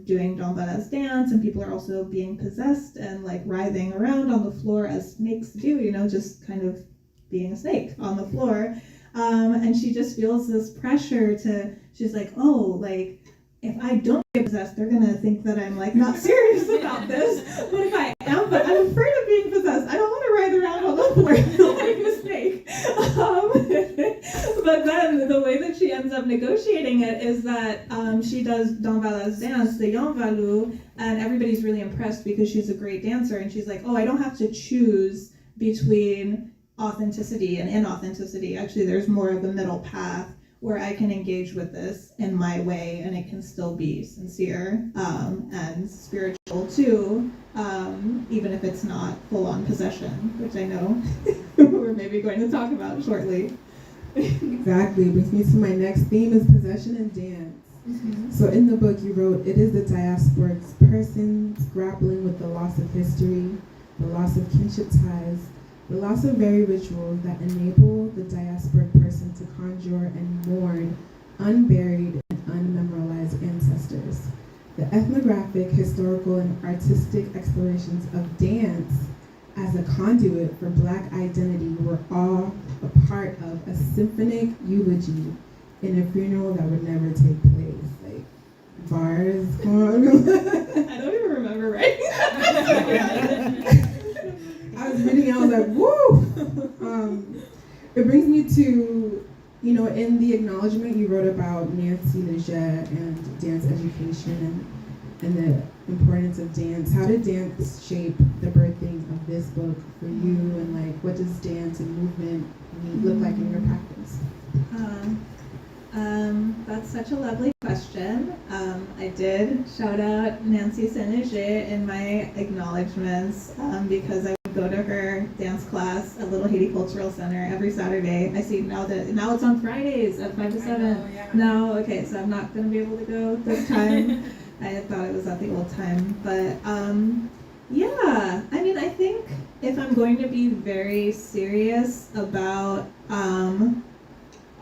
doing Jean Val's dance, and people are also being possessed and like writhing around on the floor as snakes do, you know, just kind of being a snake on the floor. And she just feels this pressure she's like, oh, like, if I don't get possessed, they're gonna think that I'm like not serious about this. But if I am, but I'm afraid of being possessed. I don't want to writhe around on the floor like a snake. But then the way that she ends up negotiating it is that she does Don Vala's dance, the Yon Valu, and everybody's really impressed because she's a great dancer. And she's like, oh, I don't have to choose between authenticity and inauthenticity. Actually, there's more of a middle path where I can engage with this in my way, and it can still be sincere and spiritual too, even if it's not full-on possession, which I know we're maybe going to talk about shortly. Exactly. Brings me to my next theme is possession and dance. Mm-hmm. So in the book you wrote, it is the diasporic persons grappling with the loss of history, the loss of kinship ties, the loss of very rituals that enable the diasporic person to conjure and mourn unburied and unmemorialized ancestors. The ethnographic, historical, and artistic explorations of dance as a conduit for Black identity were all a part of a symphonic eulogy in a funeral that would never take place. Like, bars, come on. I don't even remember writing I was reading, I was like, woo! It brings me to, you know, in the acknowledgement you wrote about Nancy Leger and dance education and the importance of dance. How did dance shape the birthing of this book for you, and like, what does dance and movement look like in your practice? That's such a lovely question. I did shout out Nancy Saint-Léger in my acknowledgements because I would go to her dance class at Little Haiti Cultural Center every Saturday. I see now it's on Fridays at 5 to 7. Yeah. No, okay, so I'm not going to be able to go this time. I thought it was at the old time, but yeah, I mean, I think if I'm going to be very serious about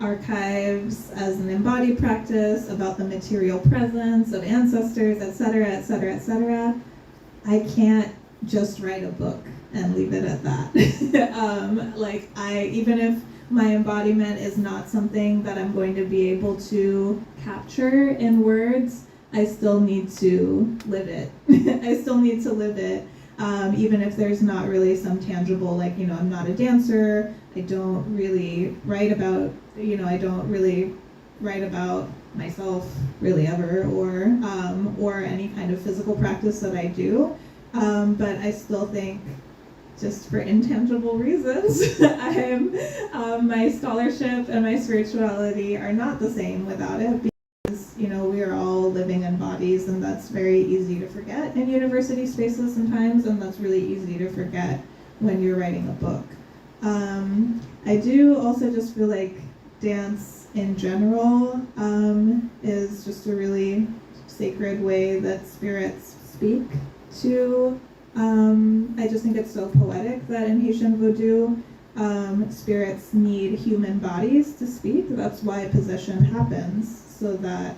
archives as an embodied practice, about the material presence of ancestors, etc., etc., etc., I can't just write a book and leave it at that. Even if my embodiment is not something that I'm going to be able to capture in words, I still need to live it. I still need to live it, even if there's not really some tangible, like, you know, I'm not a dancer, I don't really write about, you know, I don't really write about myself really ever, or any kind of physical practice that I do. But I still think, just for intangible reasons, my scholarship and my spirituality are not the same without it. You know, we are all living in bodies, and that's very easy to forget in university spaces sometimes, and that's really easy to forget when you're writing a book. I do also just feel like dance in general is just a really sacred way that spirits speak to. I just think it's so poetic that in Haitian Vodou, spirits need human bodies to speak. That's why possession happens, so that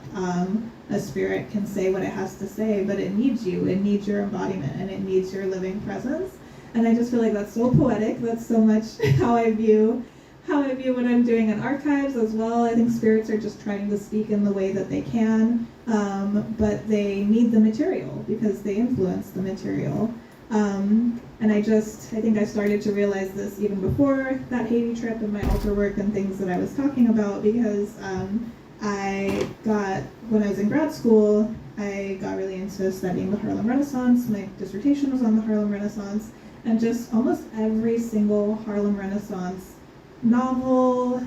a spirit can say what it has to say, but it needs you, it needs your embodiment, and it needs your living presence. And I just feel like that's so poetic. That's so much how I view what I'm doing in archives as well. I think spirits are just trying to speak in the way that they can, but they need the material because they influence the material. And I think I started to realize this even before that Haiti trip and my altar work and things that I was talking about, because when I was in grad school, I got really into studying the Harlem Renaissance. My dissertation was on the Harlem Renaissance, and just almost every single Harlem Renaissance novel,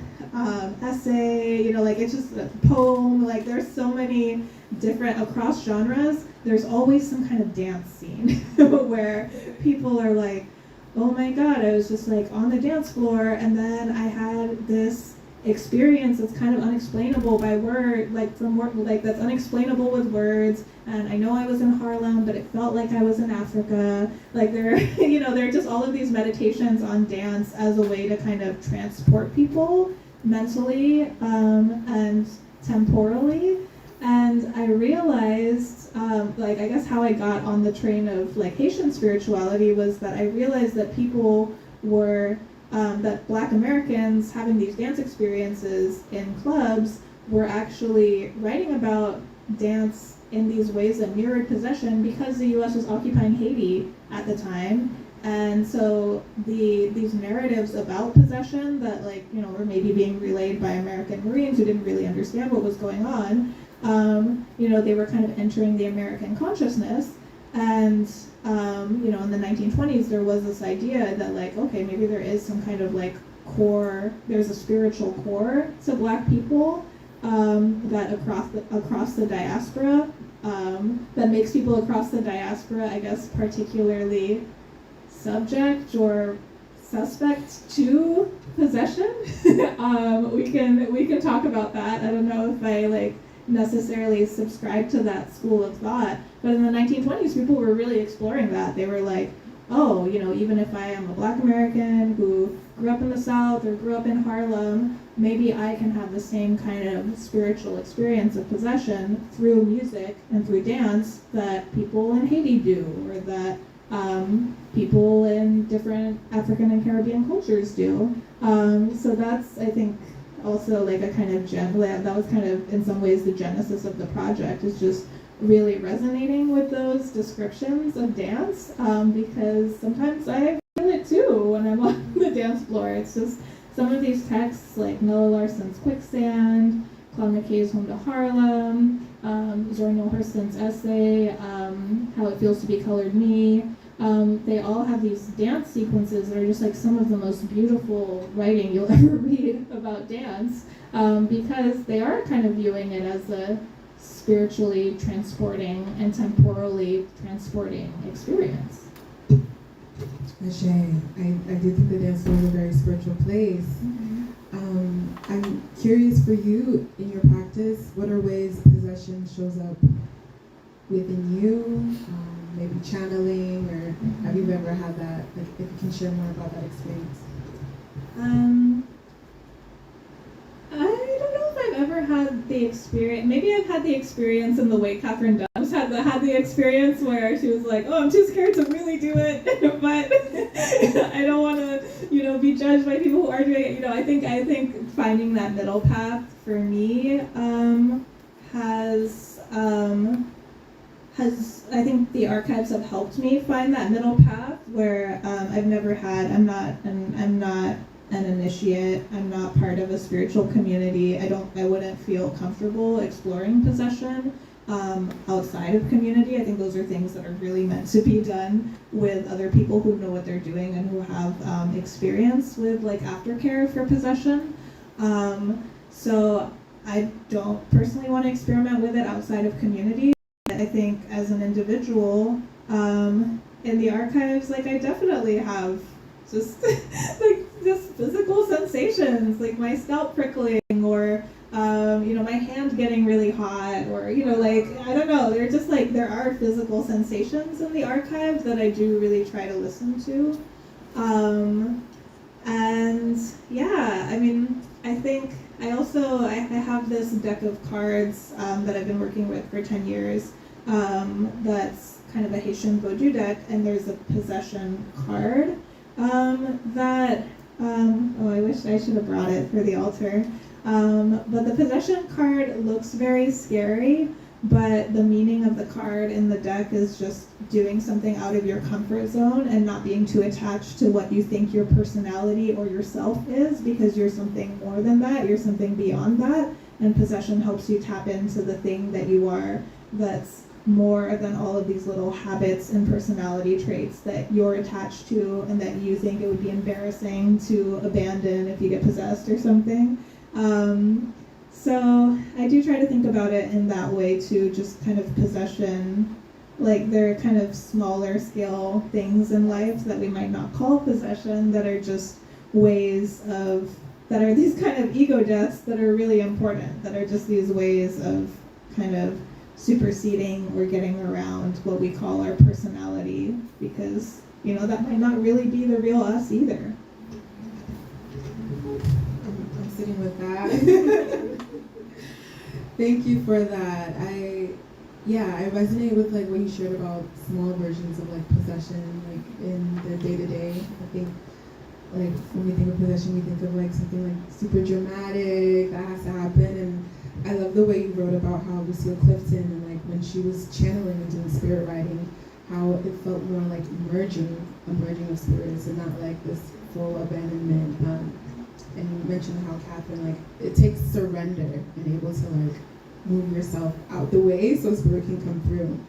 essay, you know, like, it's just a poem, like, there's so many different, across genres, there's always some kind of dance scene where people are like, oh my god, I was just like on the dance floor, and then I had this experience that's kind of unexplainable by word, that's unexplainable with words, and I know I was in Harlem, but it felt like I was in Africa. Like, there are just all of these meditations on dance as a way to kind of transport people mentally and temporally. And I realized like, I guess how I got on the train of like Haitian spirituality was that I realized that people were, that Black Americans having these dance experiences in clubs were actually writing about dance in these ways that mirrored possession because the US was occupying Haiti at the time. And so these narratives about possession that, like, you know, were maybe being relayed by American Marines who didn't really understand what was going on, you know, they were kind of entering the American consciousness. And, you know, in the 1920s, there was this idea that, like, okay, maybe there is some kind of, like, core, there's a spiritual core to Black people that across the diaspora, that makes people across the diaspora, I guess, particularly subject or suspect to possession. We can talk about that. I don't know if I like necessarily subscribe to that school of thought, but in the 1920s, people were really exploring that. They were like, oh, you know, even if I am a Black American who grew up in the South or grew up in Harlem, maybe I can have the same kind of spiritual experience of possession through music and through dance that people in Haiti do, or that people in different African and Caribbean cultures do. So that's, I think, also like a kind of that was kind of in some ways the genesis of the project, is just really resonating with those descriptions of dance, because sometimes I feel it too when I'm on the dance floor. It's just some of these texts, like Nella Larson's Quicksand, Claude McKay's Home to Harlem, Zora Neale Hurston's essay, How It Feels to Be Colored Me. They all have these dance sequences that are just like some of the most beautiful writing you'll ever read about dance, because they are kind of viewing it as a spiritually transporting and temporally transporting experience. Ashe, I do think the dance floor is a very spiritual place. I'm curious for you, in your practice, what are ways possession shows up within you? Maybe channeling, or have you ever had that? Like, if you can share more about that experience. I don't know if I've ever had the experience. Maybe I've had the experience in the way Catherine Dubs had the experience where she was like, "Oh, I'm too scared to really do it," but I don't want to, you know, be judged by people who are doing it. You know, I think finding that middle path for me has I think the archives have helped me find that middle path where I'm not an initiate. I'm not part of a spiritual community. I wouldn't feel comfortable exploring possession outside of community. I think those are things that are really meant to be done with other people who know what they're doing and who have experience with like aftercare for possession. So I don't personally want to experiment with it outside of community. I think as an individual in the archives, like I definitely have just like just physical sensations, like my scalp prickling, or you know, my hand getting really hot, or you know, like I don't know, they're just like there are physical sensations in the archive that I do really try to listen to, and yeah, I mean, I think I have this deck of cards that I've been working with for 10 years. That's kind of a Haitian Vodou deck, and there's a possession card that, oh, I wish I should have brought it for the altar. But the possession card looks very scary, but the meaning of the card in the deck is just doing something out of your comfort zone and not being too attached to what you think your personality or yourself is, because you're something more than that, you're something beyond that, and possession helps you tap into the thing that you are that's more than all of these little habits and personality traits that you're attached to and that you think it would be embarrassing to abandon if you get possessed or something. So I do try to think about it in that way too, just kind of possession, like they're kind of smaller scale things in life that we might not call possession, that are just ways of, that are these kind of ego deaths that are really important, that are just these ways of kind of superseding or getting around what we call our personality, because, you know, that might not really be the real us either. I'm sitting with that. Thank you for that. yeah, I resonate with like what you shared about small versions of like possession, like in the day to day. I think like when we think of possession, we think of like something like super dramatic that has to happen. And I love the way you wrote about how Lucille Clifton and like when she was channeling and doing spirit writing, how it felt more like emerging of spirits and not like this full abandonment. And you mentioned how Catherine, like it takes surrender and able to like move yourself out the way so spirit can come through.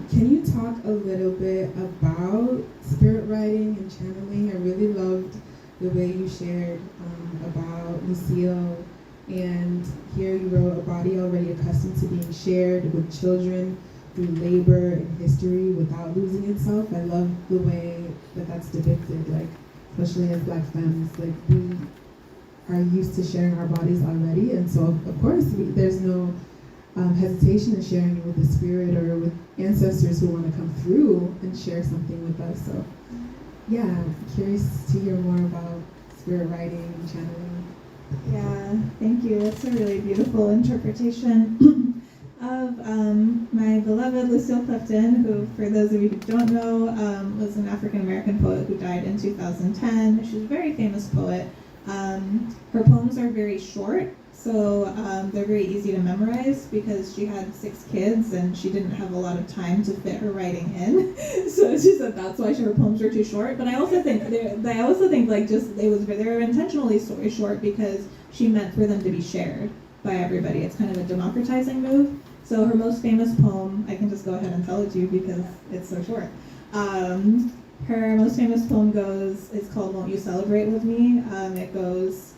Can you talk a little bit about spirit writing and channeling? I really loved the way you shared about Lucille, and here you wrote a body already accustomed to being shared with children through labor and history without losing itself. I love the way that that's depicted, like especially as Black femmes, like we are used to sharing our bodies already, and so of course there's no hesitation in sharing it with the spirit or with ancestors who want to come through and share something with us. So yeah, I'm curious to hear more about spirit writing and channeling. Yeah, thank you. That's a really beautiful interpretation of my beloved Lucille Clifton, who, for those of you who don't know, was an African-American poet who died in 2010. She's a very famous poet. Her poems are very short, so they're very easy to memorize because she had 6 kids and she didn't have a lot of time to fit her writing in. So she said that's why her poems are too short. But I also think like just they were intentionally so short because she meant for them to be shared by everybody. It's kind of a democratizing move. So her most famous poem, I can just go ahead and tell it to you because it's so short. Her most famous poem it's called Won't You Celebrate With Me? It goes,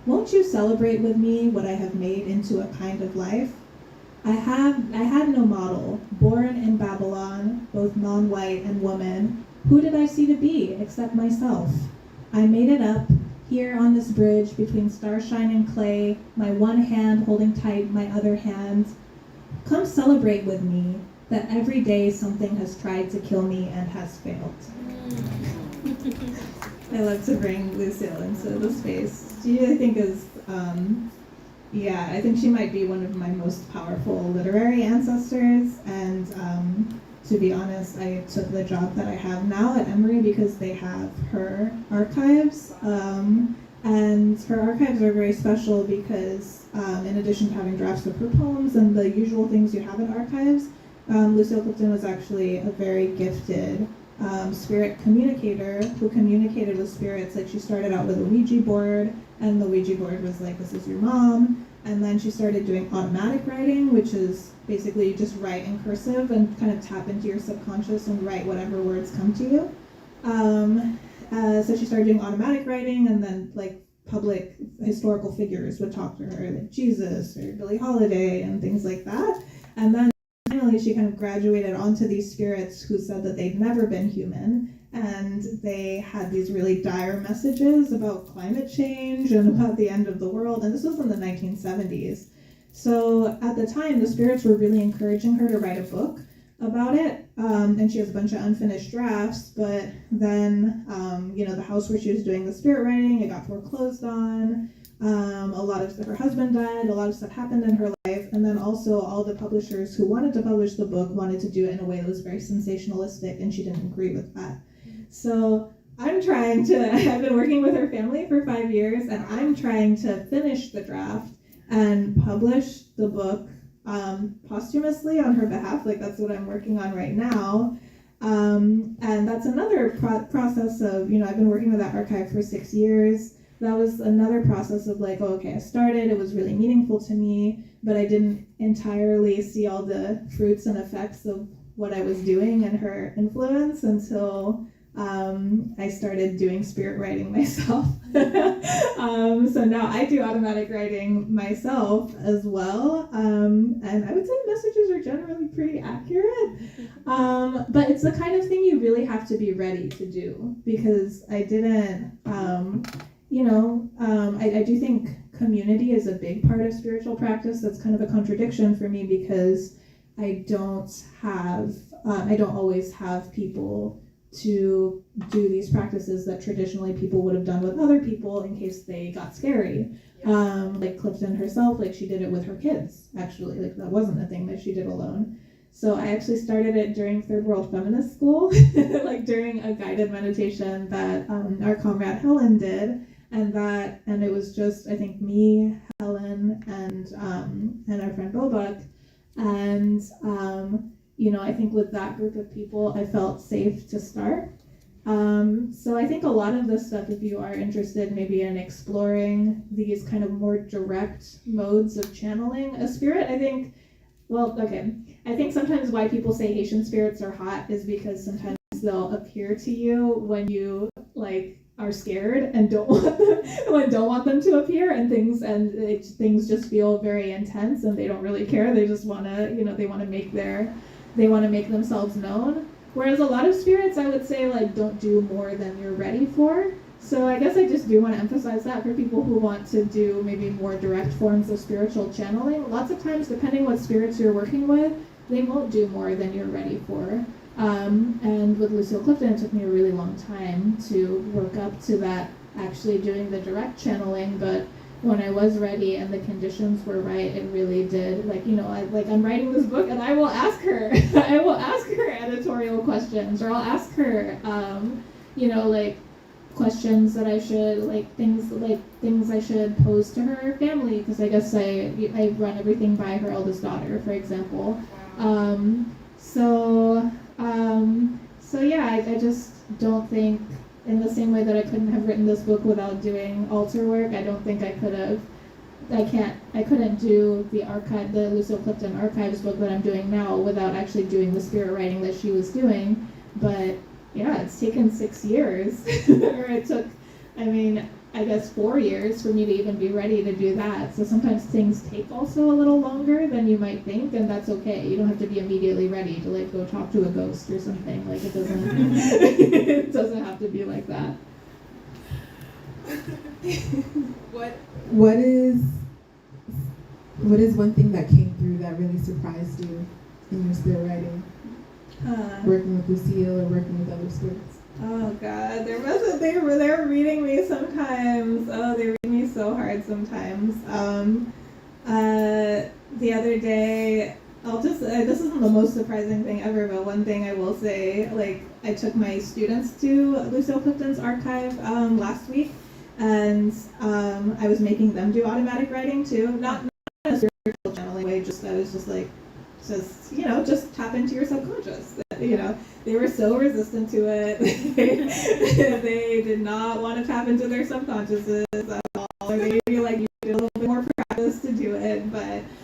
won't you celebrate with me what I have made into a kind of life? I had no model, born in Babylon, both non-white and woman. Who did I see to be except myself? I made it up, here on this bridge between starshine and clay, my one hand holding tight my other hand. Come celebrate with me that every day something has tried to kill me and has failed. I love to bring Lucille into the space. She, I think, is, I think she might be one of my most powerful literary ancestors. And to be honest, I took the job that I have now at Emory because they have her archives. And her archives are very special because in addition to having drafts of her poems and the usual things you have in archives, Lucille Clifton was actually a very gifted spirit communicator who communicated with spirits. Like she started out with a Ouija board, and the Ouija board was like, this is your mom. And then she started doing automatic writing, which is basically you just write in cursive and kind of tap into your subconscious and write whatever words come to you. So she started doing automatic writing, and then like public historical figures would talk to her, like Jesus or Billie Holiday and things like that. And then finally she kind of graduated onto these spirits who said that they'd never been human, and they had these really dire messages about climate change and about the end of the world, and this was in the 1970s. So at the time, the spirits were really encouraging her to write a book about it, and she has a bunch of unfinished drafts, but then, the house where she was doing the spirit writing, it got foreclosed on. Her husband died, a lot of stuff happened in her life, and then also all the publishers who wanted to publish the book wanted to do it in a way that was very sensationalistic, and she didn't agree with that. So I've been working with her family for 5 years, and I'm trying to finish the draft and publish the book posthumously on her behalf. Like that's what I'm working on right now. And that's another process of, I've been working with that archive for 6 years. That was another process of like, I started, it was really meaningful to me, but I didn't entirely see all the fruits and effects of what I was doing and her influence until I started doing spirit writing myself. So now I do automatic writing myself as well. And I would say messages are generally pretty accurate. But it's the kind of thing you really have to be ready to do, because I didn't, I do think community is a big part of spiritual practice. That's kind of a contradiction for me because I don't always have people to do these practices that traditionally people would have done with other people in case they got scary. Like Clifton herself, like she did it with her kids, actually. Like that wasn't a thing that she did alone. So I actually started it during Third World Feminist School, like during a guided meditation that our comrade Helen did. And it was just, I think, me, Helen, and our friend Bobak. And, I think with that group of people, I felt safe to start. So I think a lot of this stuff, if you are interested maybe in exploring these kind of more direct modes of channeling a spirit, I think sometimes why people say Haitian spirits are hot is because sometimes they'll appear to you when you are scared and don't want them to appear, and things just feel very intense and they don't really care. They just want to, they want to make themselves known. Whereas a lot of spirits, I would say, don't do more than you're ready for. So I guess I just do want to emphasize that for people who want to do maybe more direct forms of spiritual channeling. Lots of times, depending what spirits you're working with, they won't do more than you're ready for. And with Lucille Clifton, it took me a really long time to work up to that, actually doing the direct channeling, but when I was ready and the conditions were right, it really did. I'm writing this book and I will ask her, editorial questions, or I'll ask her, questions that I should, things I should pose to her family, because I guess I run everything by her eldest daughter, for example. So yeah, I just don't think, in the same way that I couldn't have written this book without doing altar work, I don't think I could have. I couldn't do the Lucille Clifton Archives book that I'm doing now without actually doing the spirit writing that she was doing. But yeah, it's taken 6 years, or it took, I guess 4 years for me to even be ready to do that. So sometimes things take also a little longer than you might think, and that's okay. You don't have to be immediately ready to go talk to a ghost or something. It doesn't it doesn't have to be like that. What is one thing that came through that really surprised you in your spirit writing? Working with Lucille or working with other spirits? Oh God, they're reading me sometimes. Oh, they read me so hard sometimes. The other day, this isn't the most surprising thing ever, but one thing I will say, I took my students to Lucille Clifton's archive last week, and I was making them do automatic writing too, not in a spiritual channeling way, just tap into your subconscious. They were so resistant to it. They did not want to tap into their subconsciouses at all. Or they feel like you need a little bit more practice to do it,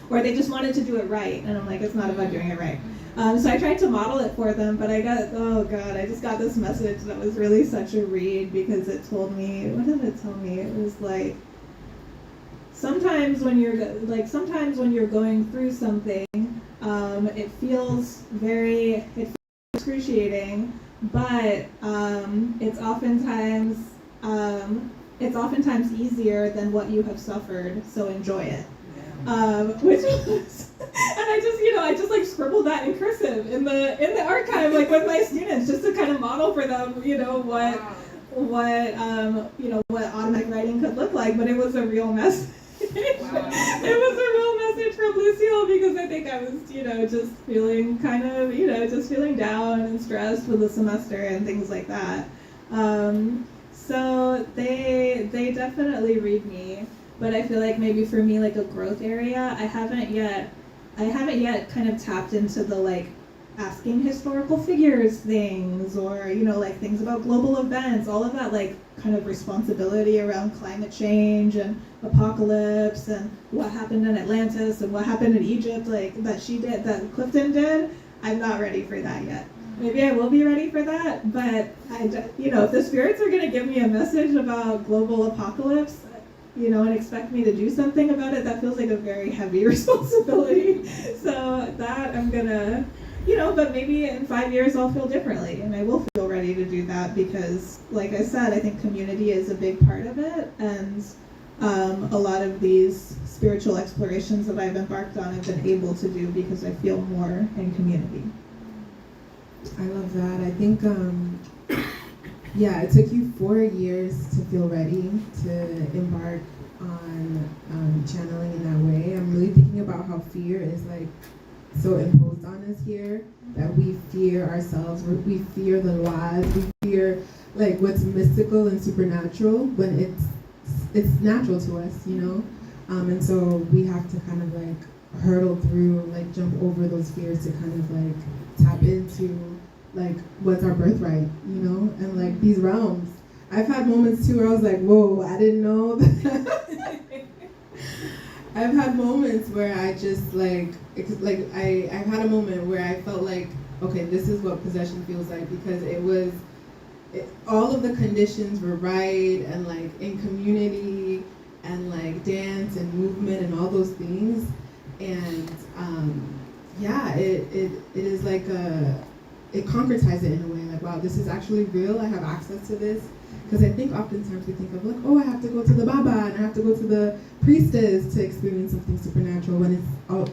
or they just wanted to do it right. And I'm like, it's not about doing it right. So I tried to model it for them, but I just got this message that was really such a read, because it told me, what did it tell me? It was sometimes when you're going through something, it feels excruciating, but it's oftentimes easier than what you have suffered, so enjoy it. Which was, and I just scribbled that in cursive in the archive, with my students, just to kind of model for them, what automatic writing could look like. But it was a real message. It was a real message from Lucille, because I think I was, just feeling just feeling down and stressed with the semester and things like that. So they definitely read me, but I feel like maybe for me, a growth area, I haven't yet kind of tapped into the asking historical figures things, or things about global events, all of that kind of responsibility around climate change and apocalypse and what happened in Atlantis and what happened in Egypt, that Clifton did. I'm not ready for that yet. Maybe I will be ready for that, but if the spirits are going to give me a message about global apocalypse, and expect me to do something about it, that feels like a very heavy responsibility. So that I'm gonna, but maybe in 5 years I'll feel differently, and I will feel ready to do that, because, like I said, I think community is a big part of it, and a lot of these spiritual explorations that I've embarked on, I've been able to do because I feel more in community. I love that. I think yeah, it took you 4 years to feel ready to embark on channeling in that way. I'm really thinking about how fear is like so imposed on us here, that we fear ourselves, we fear the laws, we fear like what's mystical and supernatural when it's natural to us, you know? And so we have to kind of like hurdle through, like jump over those fears to kind of like tap into like what's our birthright, you know? And like these realms. I've had moments too where I was like, whoa, I didn't know that. I've had moments where I just I've had a moment where I felt like, okay, this is what possession feels like, because all of the conditions were right, and like in community and like dance and movement and all those things. And yeah, it is like it concretized it in a way, like, wow, this is actually real, I have access to this. Because I think oftentimes we think of like, oh, I have to go to the Baba and I have to go to the priestess to experience something supernatural, when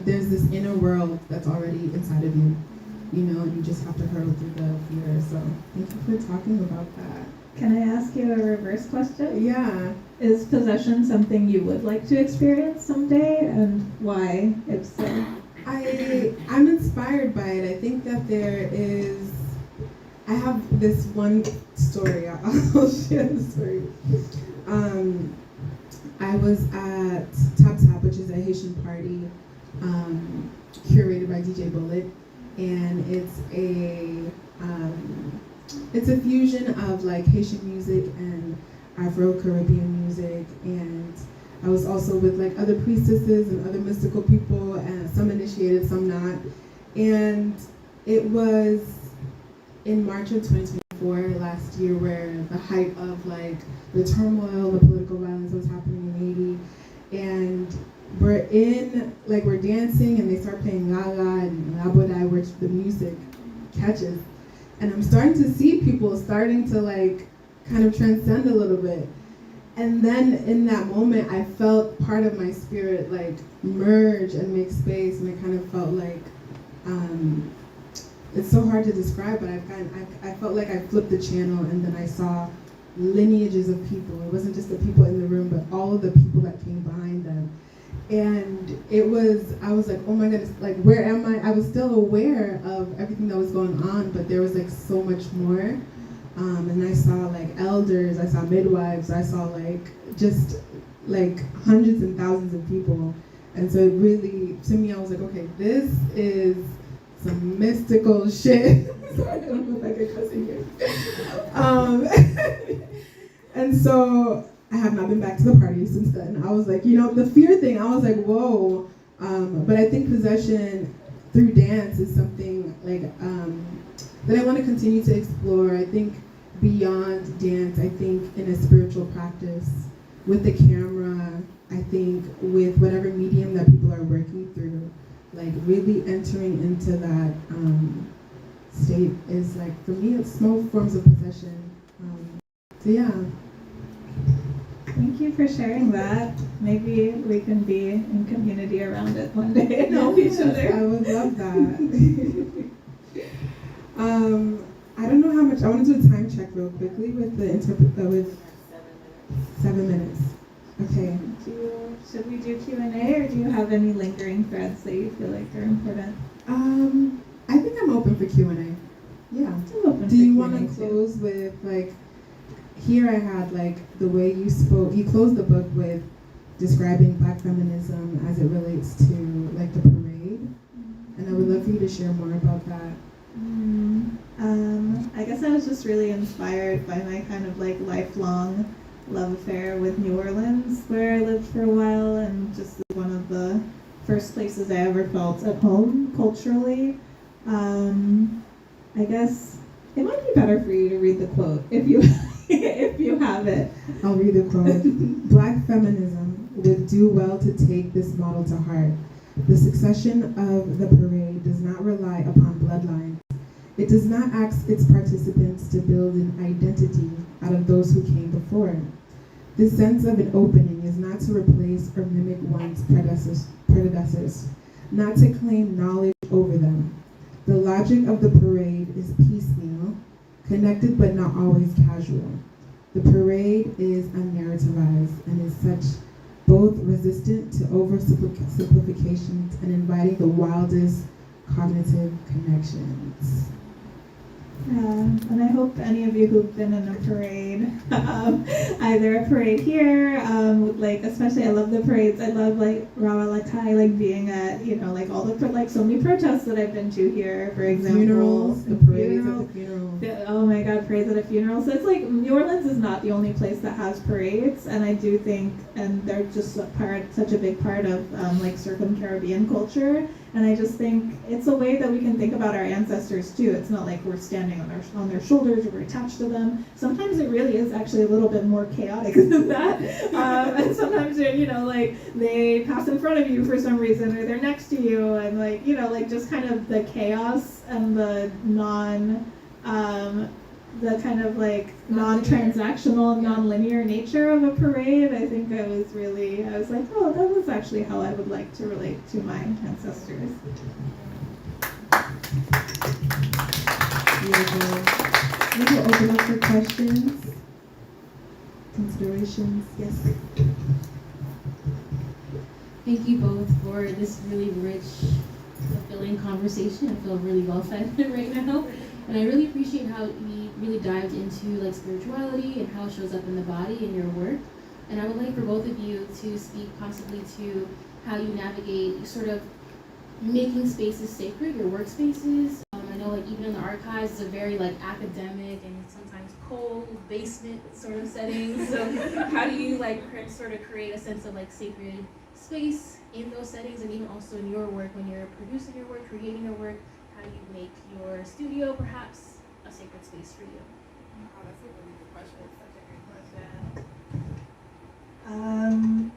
there's this inner world that's already inside of you, you know, and you just have to hurdle through the fear. So thank you for talking about that. Can I ask you a reverse question? Yeah. Is possession something you would like to experience someday, and why, if so? I'm inspired by it. I think that I have this one story. I'll share the story. I was at Tap Tap, which is a Haitian party curated by DJ Bullet, and it's a fusion of like Haitian music and Afro-Caribbean music. And I was also with like other priestesses and other mystical people, and some initiated, some not. And it was in March of 2024, last year, where the height of like the turmoil, the political violence that was happening in Haiti, and we're dancing, and they start playing Gaga and La Bodai, which the music catches, and I'm starting to see people starting to like kind of transcend a little bit. And then in that moment, I felt part of my spirit like merge and make space, and I kind of felt like, it's so hard to describe, but I felt like I flipped the channel, and then I saw lineages of people. It wasn't just the people in the room, but all of the people that came behind them. And I was like, oh my goodness, like, where am I? I was still aware of everything that was going on, but there was like so much more. And I saw like elders, I saw midwives, I saw like just like hundreds and thousands of people. And so it really, to me, I was like, okay, this is some mystical shit. Sorry, I don't know if I can cuss in here. And so I have not been back to the party since then. I was like, you know, the fear thing, I was like, whoa. But I think possession through dance is something like that I want to continue to explore. I think beyond dance, I think in a spiritual practice, with the camera, I think with whatever medium that people are working through, like really entering into that state is like, for me, it's small forms of possession. So yeah. Thank you for sharing that. Maybe we can be in community around it one day and help each other. I would love that. I don't know how much, I want to do a time check real quickly with the with 7 minutes. Okay. Should we do Q&A, or do you have any lingering threads that you feel like are important? I think I'm open for Q&A. Yeah. Do you want to close with like, here I had like the way you spoke, you closed the book with describing Black feminism as it relates to like the parade. And I would love for you to share more about that. I guess I was just really inspired by my kind of like lifelong love affair with New Orleans, where I lived for a while, and just one of the first places I ever felt at home culturally. I guess it might be better for you to read the quote if you if you have it. I'll read the quote. Black feminism would do well to take this model to heart. The succession of the parade does not rely upon bloodlines. It does not ask its participants to build an identity out of those who came before. This sense of an opening is not to replace or mimic one's predecessors, not to claim knowledge over them. The logic of the parade is piecemeal, connected but not always casual. The parade is unnarrativized and is such both resistant to oversimplifications and inviting the wildest cognitive connections. And I hope any of you who've been in a parade, either a parade here, like especially I love the parades. I love like Rawa Lakai, like being at like all the like so many protests that I've been to here, for example. Funerals, the parades at the funeral. Oh my God, parades at a funeral. So it's like New Orleans is not the only place that has parades, and I do think, and they're just such a big part of like Circum-Caribbean culture. And I just think it's a way that we can think about our ancestors too. It's not like we're standing on their shoulders or we're attached to them. Sometimes it really is actually a little bit more chaotic than that. And sometimes like they pass in front of you for some reason, or they're next to you, and like like just kind of the chaos and the the kind of like non-transactional, non-linear nature of a parade. I think I was like, oh, that was actually how I would like to relate to my ancestors. Beautiful. We will open up for questions, considerations. Yes. Thank you both for this really rich, fulfilling conversation. I feel really well fed right now. And I really appreciate how we really dived into like spirituality and how it shows up in the body in your work. And I would like for both of you to speak possibly to how you navigate sort of making spaces sacred, your workspaces. I know like even in the archives, it's a very like academic and sometimes cold basement sort of setting. So how do you like sort of create a sense of like sacred space in those settings, and even also in your work when you're producing your work, creating your work? How do you make your studio perhaps a sacred space for you? Oh, that's a really good question. It's such a good question.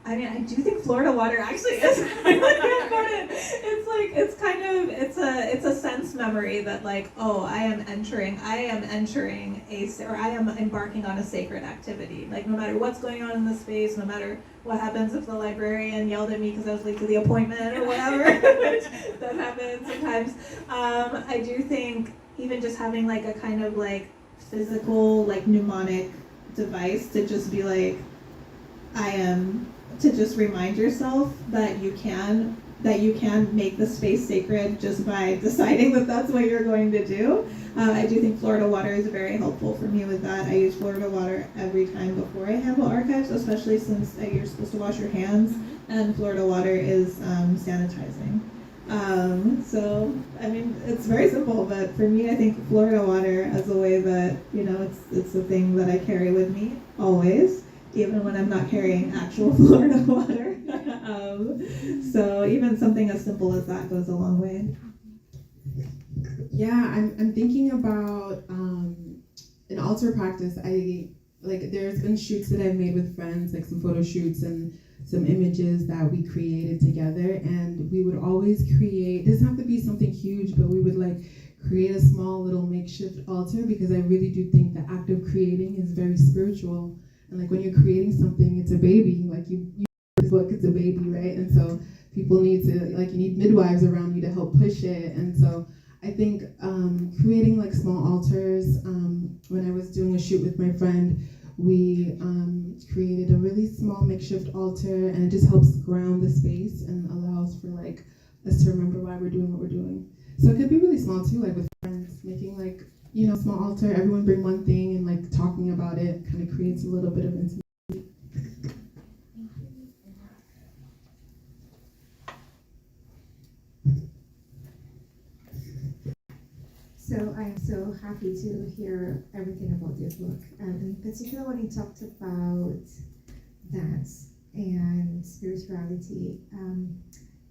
I mean, I do think Florida water actually is really important. It's a sense memory that like, oh, I am entering I am embarking on a sacred activity. Like no matter what's going on in the space, no matter what happens if the librarian yelled at me because I was late to the appointment or whatever, which that happens sometimes. I do think even just having like a kind of like physical, like mnemonic device to just be like, to just remind yourself that you can make the space sacred just by deciding that that's what you're going to do. I do think Florida water is very helpful for me with that. I use Florida water every time before I handle archives, especially since you're supposed to wash your hands, and Florida water is sanitizing. So, I mean, it's very simple, but for me, I think Florida water as a way that, it's a thing that I carry with me always, even when I'm not carrying actual Florida water. So even something as simple as that goes a long way. Yeah, I'm thinking about an altar practice. There's been shoots that I've made with friends, like some photo shoots and some images that we created together, and we would always create, it doesn't have to be something huge, but we would like create a small little makeshift altar, because I really do think the act of creating is very spiritual. And like when you're creating something, it's a baby, like you this book, it's a baby, right? And so people need to, like, you need midwives around you to help push it. And so I think creating like small altars, when I was doing a shoot with my friend, we created a really small makeshift altar, and it just helps ground the space and allows for like us to remember why we're doing what we're doing. So it could be really small too, like with friends, making like, small altar, everyone bring one thing and like talking about it kind of creates a little bit of intimacy. So I am so happy to hear everything about your book, and in particular when you talked about dance and spirituality.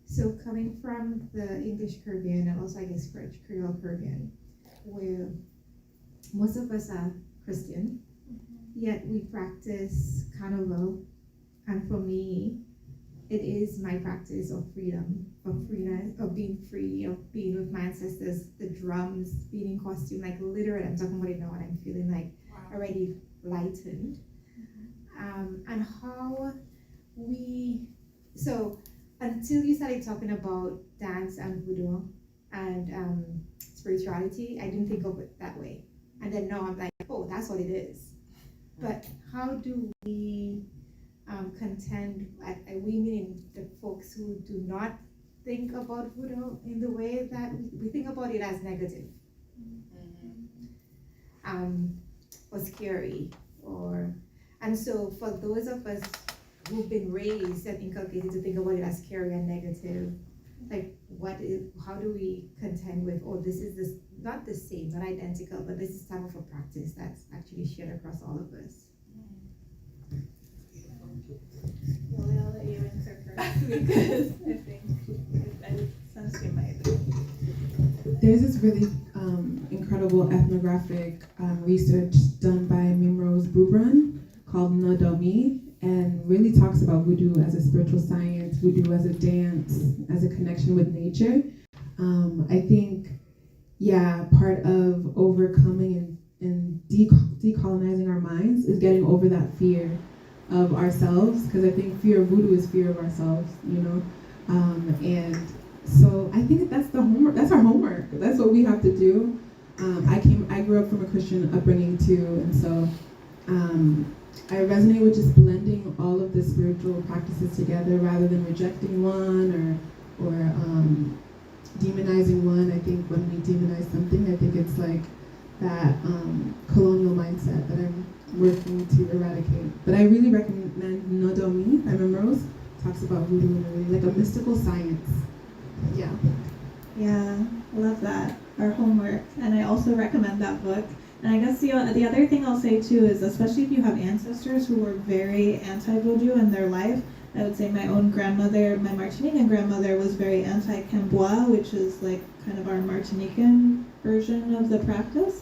So coming from the English Caribbean and also I guess French Creole Caribbean, where most of us are Christian, yet we practice carnival, and for me, it is my practice of freedom, of being free, of being with my ancestors, the drums, being in costume, like literally, I'm talking about it now and I'm feeling like already lightened. And how so until you started talking about dance and voodoo and spirituality, I didn't think of it that way. and then now I'm like, oh, that's what it is. But how do we contend, we mean the folks who do not think about voodoo in the way that we think about it as negative, or scary, and so for those of us who've been raised and inculcated to think about it as scary and negative, like how do we contend with, oh, this is not the same, not identical, but this is type of a practice that's actually shared across all of us? Yoly, I'll let you answer first because I sense you might. There's this really incredible ethnographic research done by Mimrose Brubran called Nodomi, and really talks about voodoo as a spiritual science, voodoo as a dance, as a connection with nature. I think, part of overcoming and decolonizing our minds is getting over that fear of ourselves, because I think fear of voodoo is fear of ourselves, and so I think that's the homework. That's our homework. That's what we have to do. I grew up from a Christian upbringing too, and so I resonate with just blending all of the spiritual practices together rather than rejecting one or demonizing one. I think when we demonize something, I think it's like that colonial mindset that I'm working to eradicate. But I really recommend Nodomi by Rose. Talks about voodoo in a really like a mystical science. Yeah. Yeah, I love that. Our homework. And I also recommend that book. And I guess the other thing I'll say too is, especially if you have ancestors who were very anti-voodoo in their life, I would say my own grandmother, my Martinican grandmother, was very anti-Cambois, which is like kind of our Martinican version of the practice.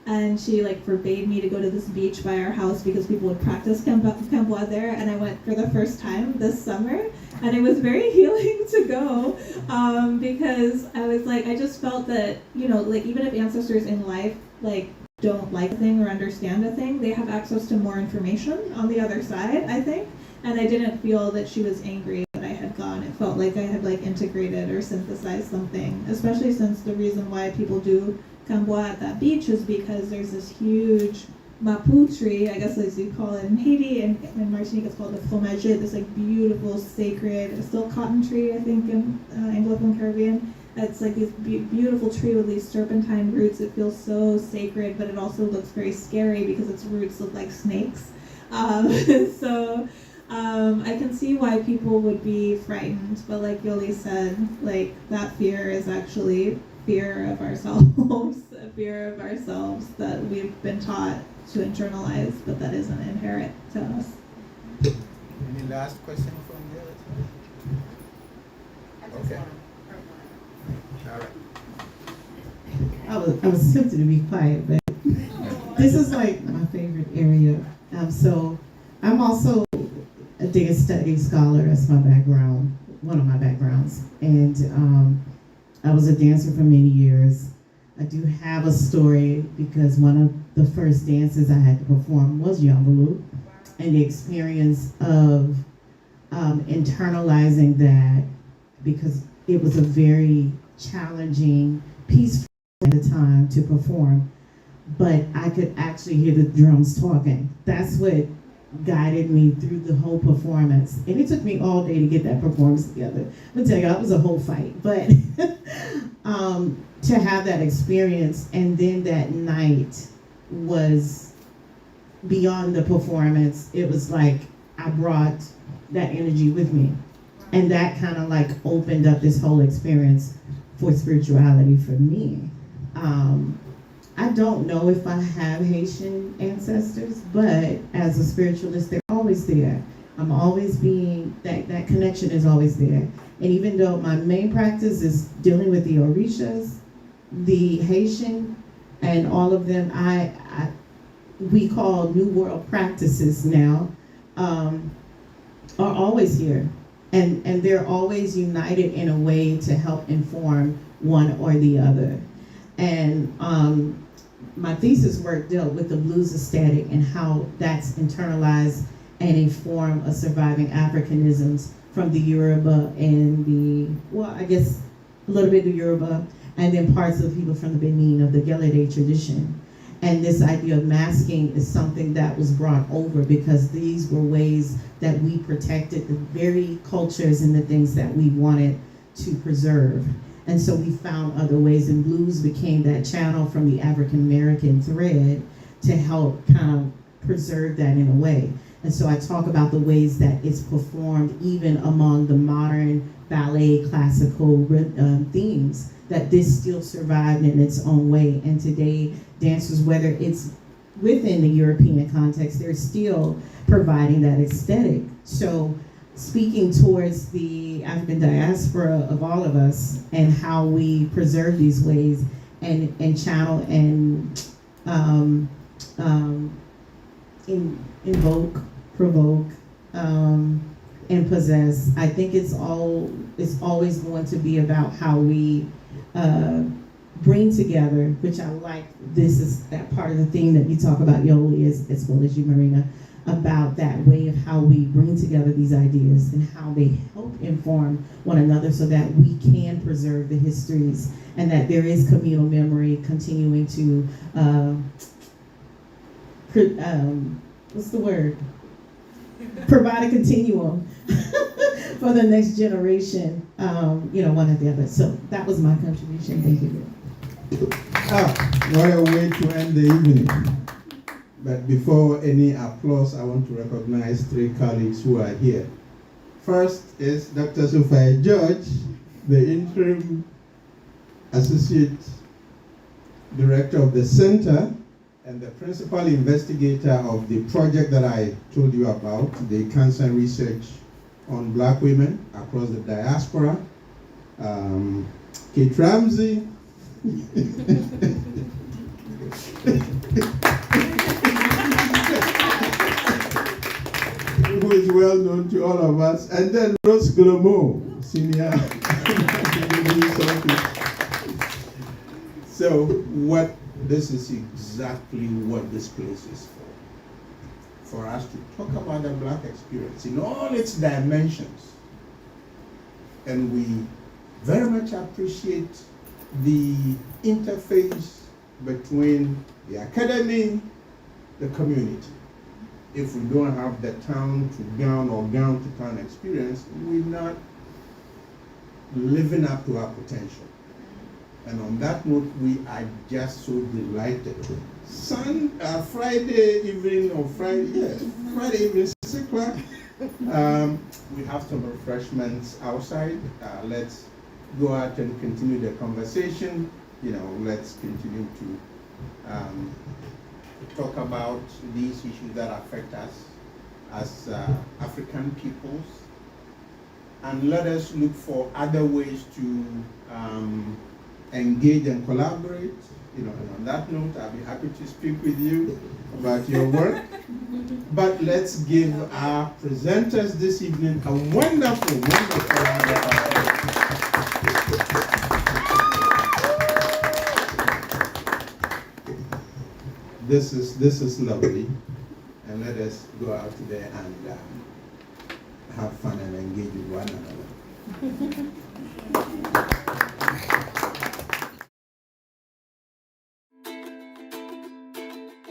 And she like forbade me to go to this beach by our house because people would practice Cambois there, and I went for the first time this summer, and it was very healing to go, because I was like, I just felt that, like even if ancestors in life like don't like a thing or understand a thing, they have access to more information on the other side, I think, and I didn't feel that she was angry that I had gone. It felt like I had like integrated or synthesized something, especially since the reason why people do Cambois at that beach is because there's this huge mapu tree, I guess as you call it in Haiti, and in Martinique it's called the fromager, this like beautiful, sacred, it's still cotton tree, I think, in Anglophone Caribbean. It's like this beautiful tree with these serpentine roots. It feels so sacred, but it also looks very scary because its roots look like snakes. So I can see why people would be frightened, but like Yoly said, like that fear is actually fear of ourselves, a fear of ourselves that we've been taught to internalize, but that isn't inherent to us. Any last question from the other side? Okay. All right. I was tempted to be quiet, but this is like my favorite area. So I'm also a dance studies scholar. That's my background, one of my backgrounds, and I was a dancer for many years. I do have a story because one of the first dances I had to perform was Yambaloo, and the experience of internalizing that, because it was a very challenging piece at the time to perform, but I could actually hear the drums talking. That's what guided me through the whole performance. And it took me all day to get that performance together. I'm gonna tell you, it was a whole fight, but to have that experience, and then that night was beyond the performance. It was like I brought that energy with me. And that kind of like opened up this whole experience for spirituality for me. I don't know if I have Haitian ancestors, but as a spiritualist, they're always there. I'm always being, that connection is always there. And even though my main practice is dealing with the Orishas, the Haitian, and all of them, we call New World practices now, are always here. And they're always united in a way to help inform one or the other. And my thesis work dealt with the blues aesthetic and how that's internalized and a form of surviving Africanisms from the Yoruba and I guess a little bit of Yoruba and then parts of the people from the Benin of the Gelede tradition. And this idea of masking is something that was brought over because these were ways that we protected the very cultures and the things that we wanted to preserve. And so we found other ways, and blues became that channel from the African American thread to help kind of preserve that in a way. And so I talk about the ways that it's performed even among the modern ballet classical themes, that this still survived in its own way. And today, dancers, whether it's within the European context, they're still providing that aesthetic. So speaking towards the African diaspora of all of us and how we preserve these ways and channel and invoke, provoke, and possess. I think it's always going to be about how we bring together, which I like. This is that part of the theme that you talk about, Yoly, as well as you, Marina, about that way of how we bring together these ideas and how they help inform one another so that we can preserve the histories and that there is communal memory continuing to, what's the word? Provide a continuum for the next generation, one after the other. So that was my contribution. Thank you. What a way to end the evening. But before any applause, I want to recognize 3 colleagues who are here. First is Dr. Sophia George, the interim associate director of the center and the principal investigator of the project that I told you about, the cancer research on Black women across the diaspora. Kate Ramsey. Who is well known to all of us, and then Rose Glomo, senior. So this is exactly what this place is for us to talk about the Black experience in all its dimensions. And we very much appreciate the interface between the academy, the community. If we don't have the town to gown or gown to town experience, we're not living up to our potential. And on that note, we are just so delighted. Friday evening, Friday evening, 6 o'clock, we have some refreshments outside. Let's go out and continue the conversation. Let's continue to talk about these issues that affect us as African peoples, and let us look for other ways to engage and collaborate. And on that note, I'll be happy to speak with you about your work. But let's give our presenters this evening a wonderful round of applause. This is lovely, and let us go out there and have fun and engage with one another.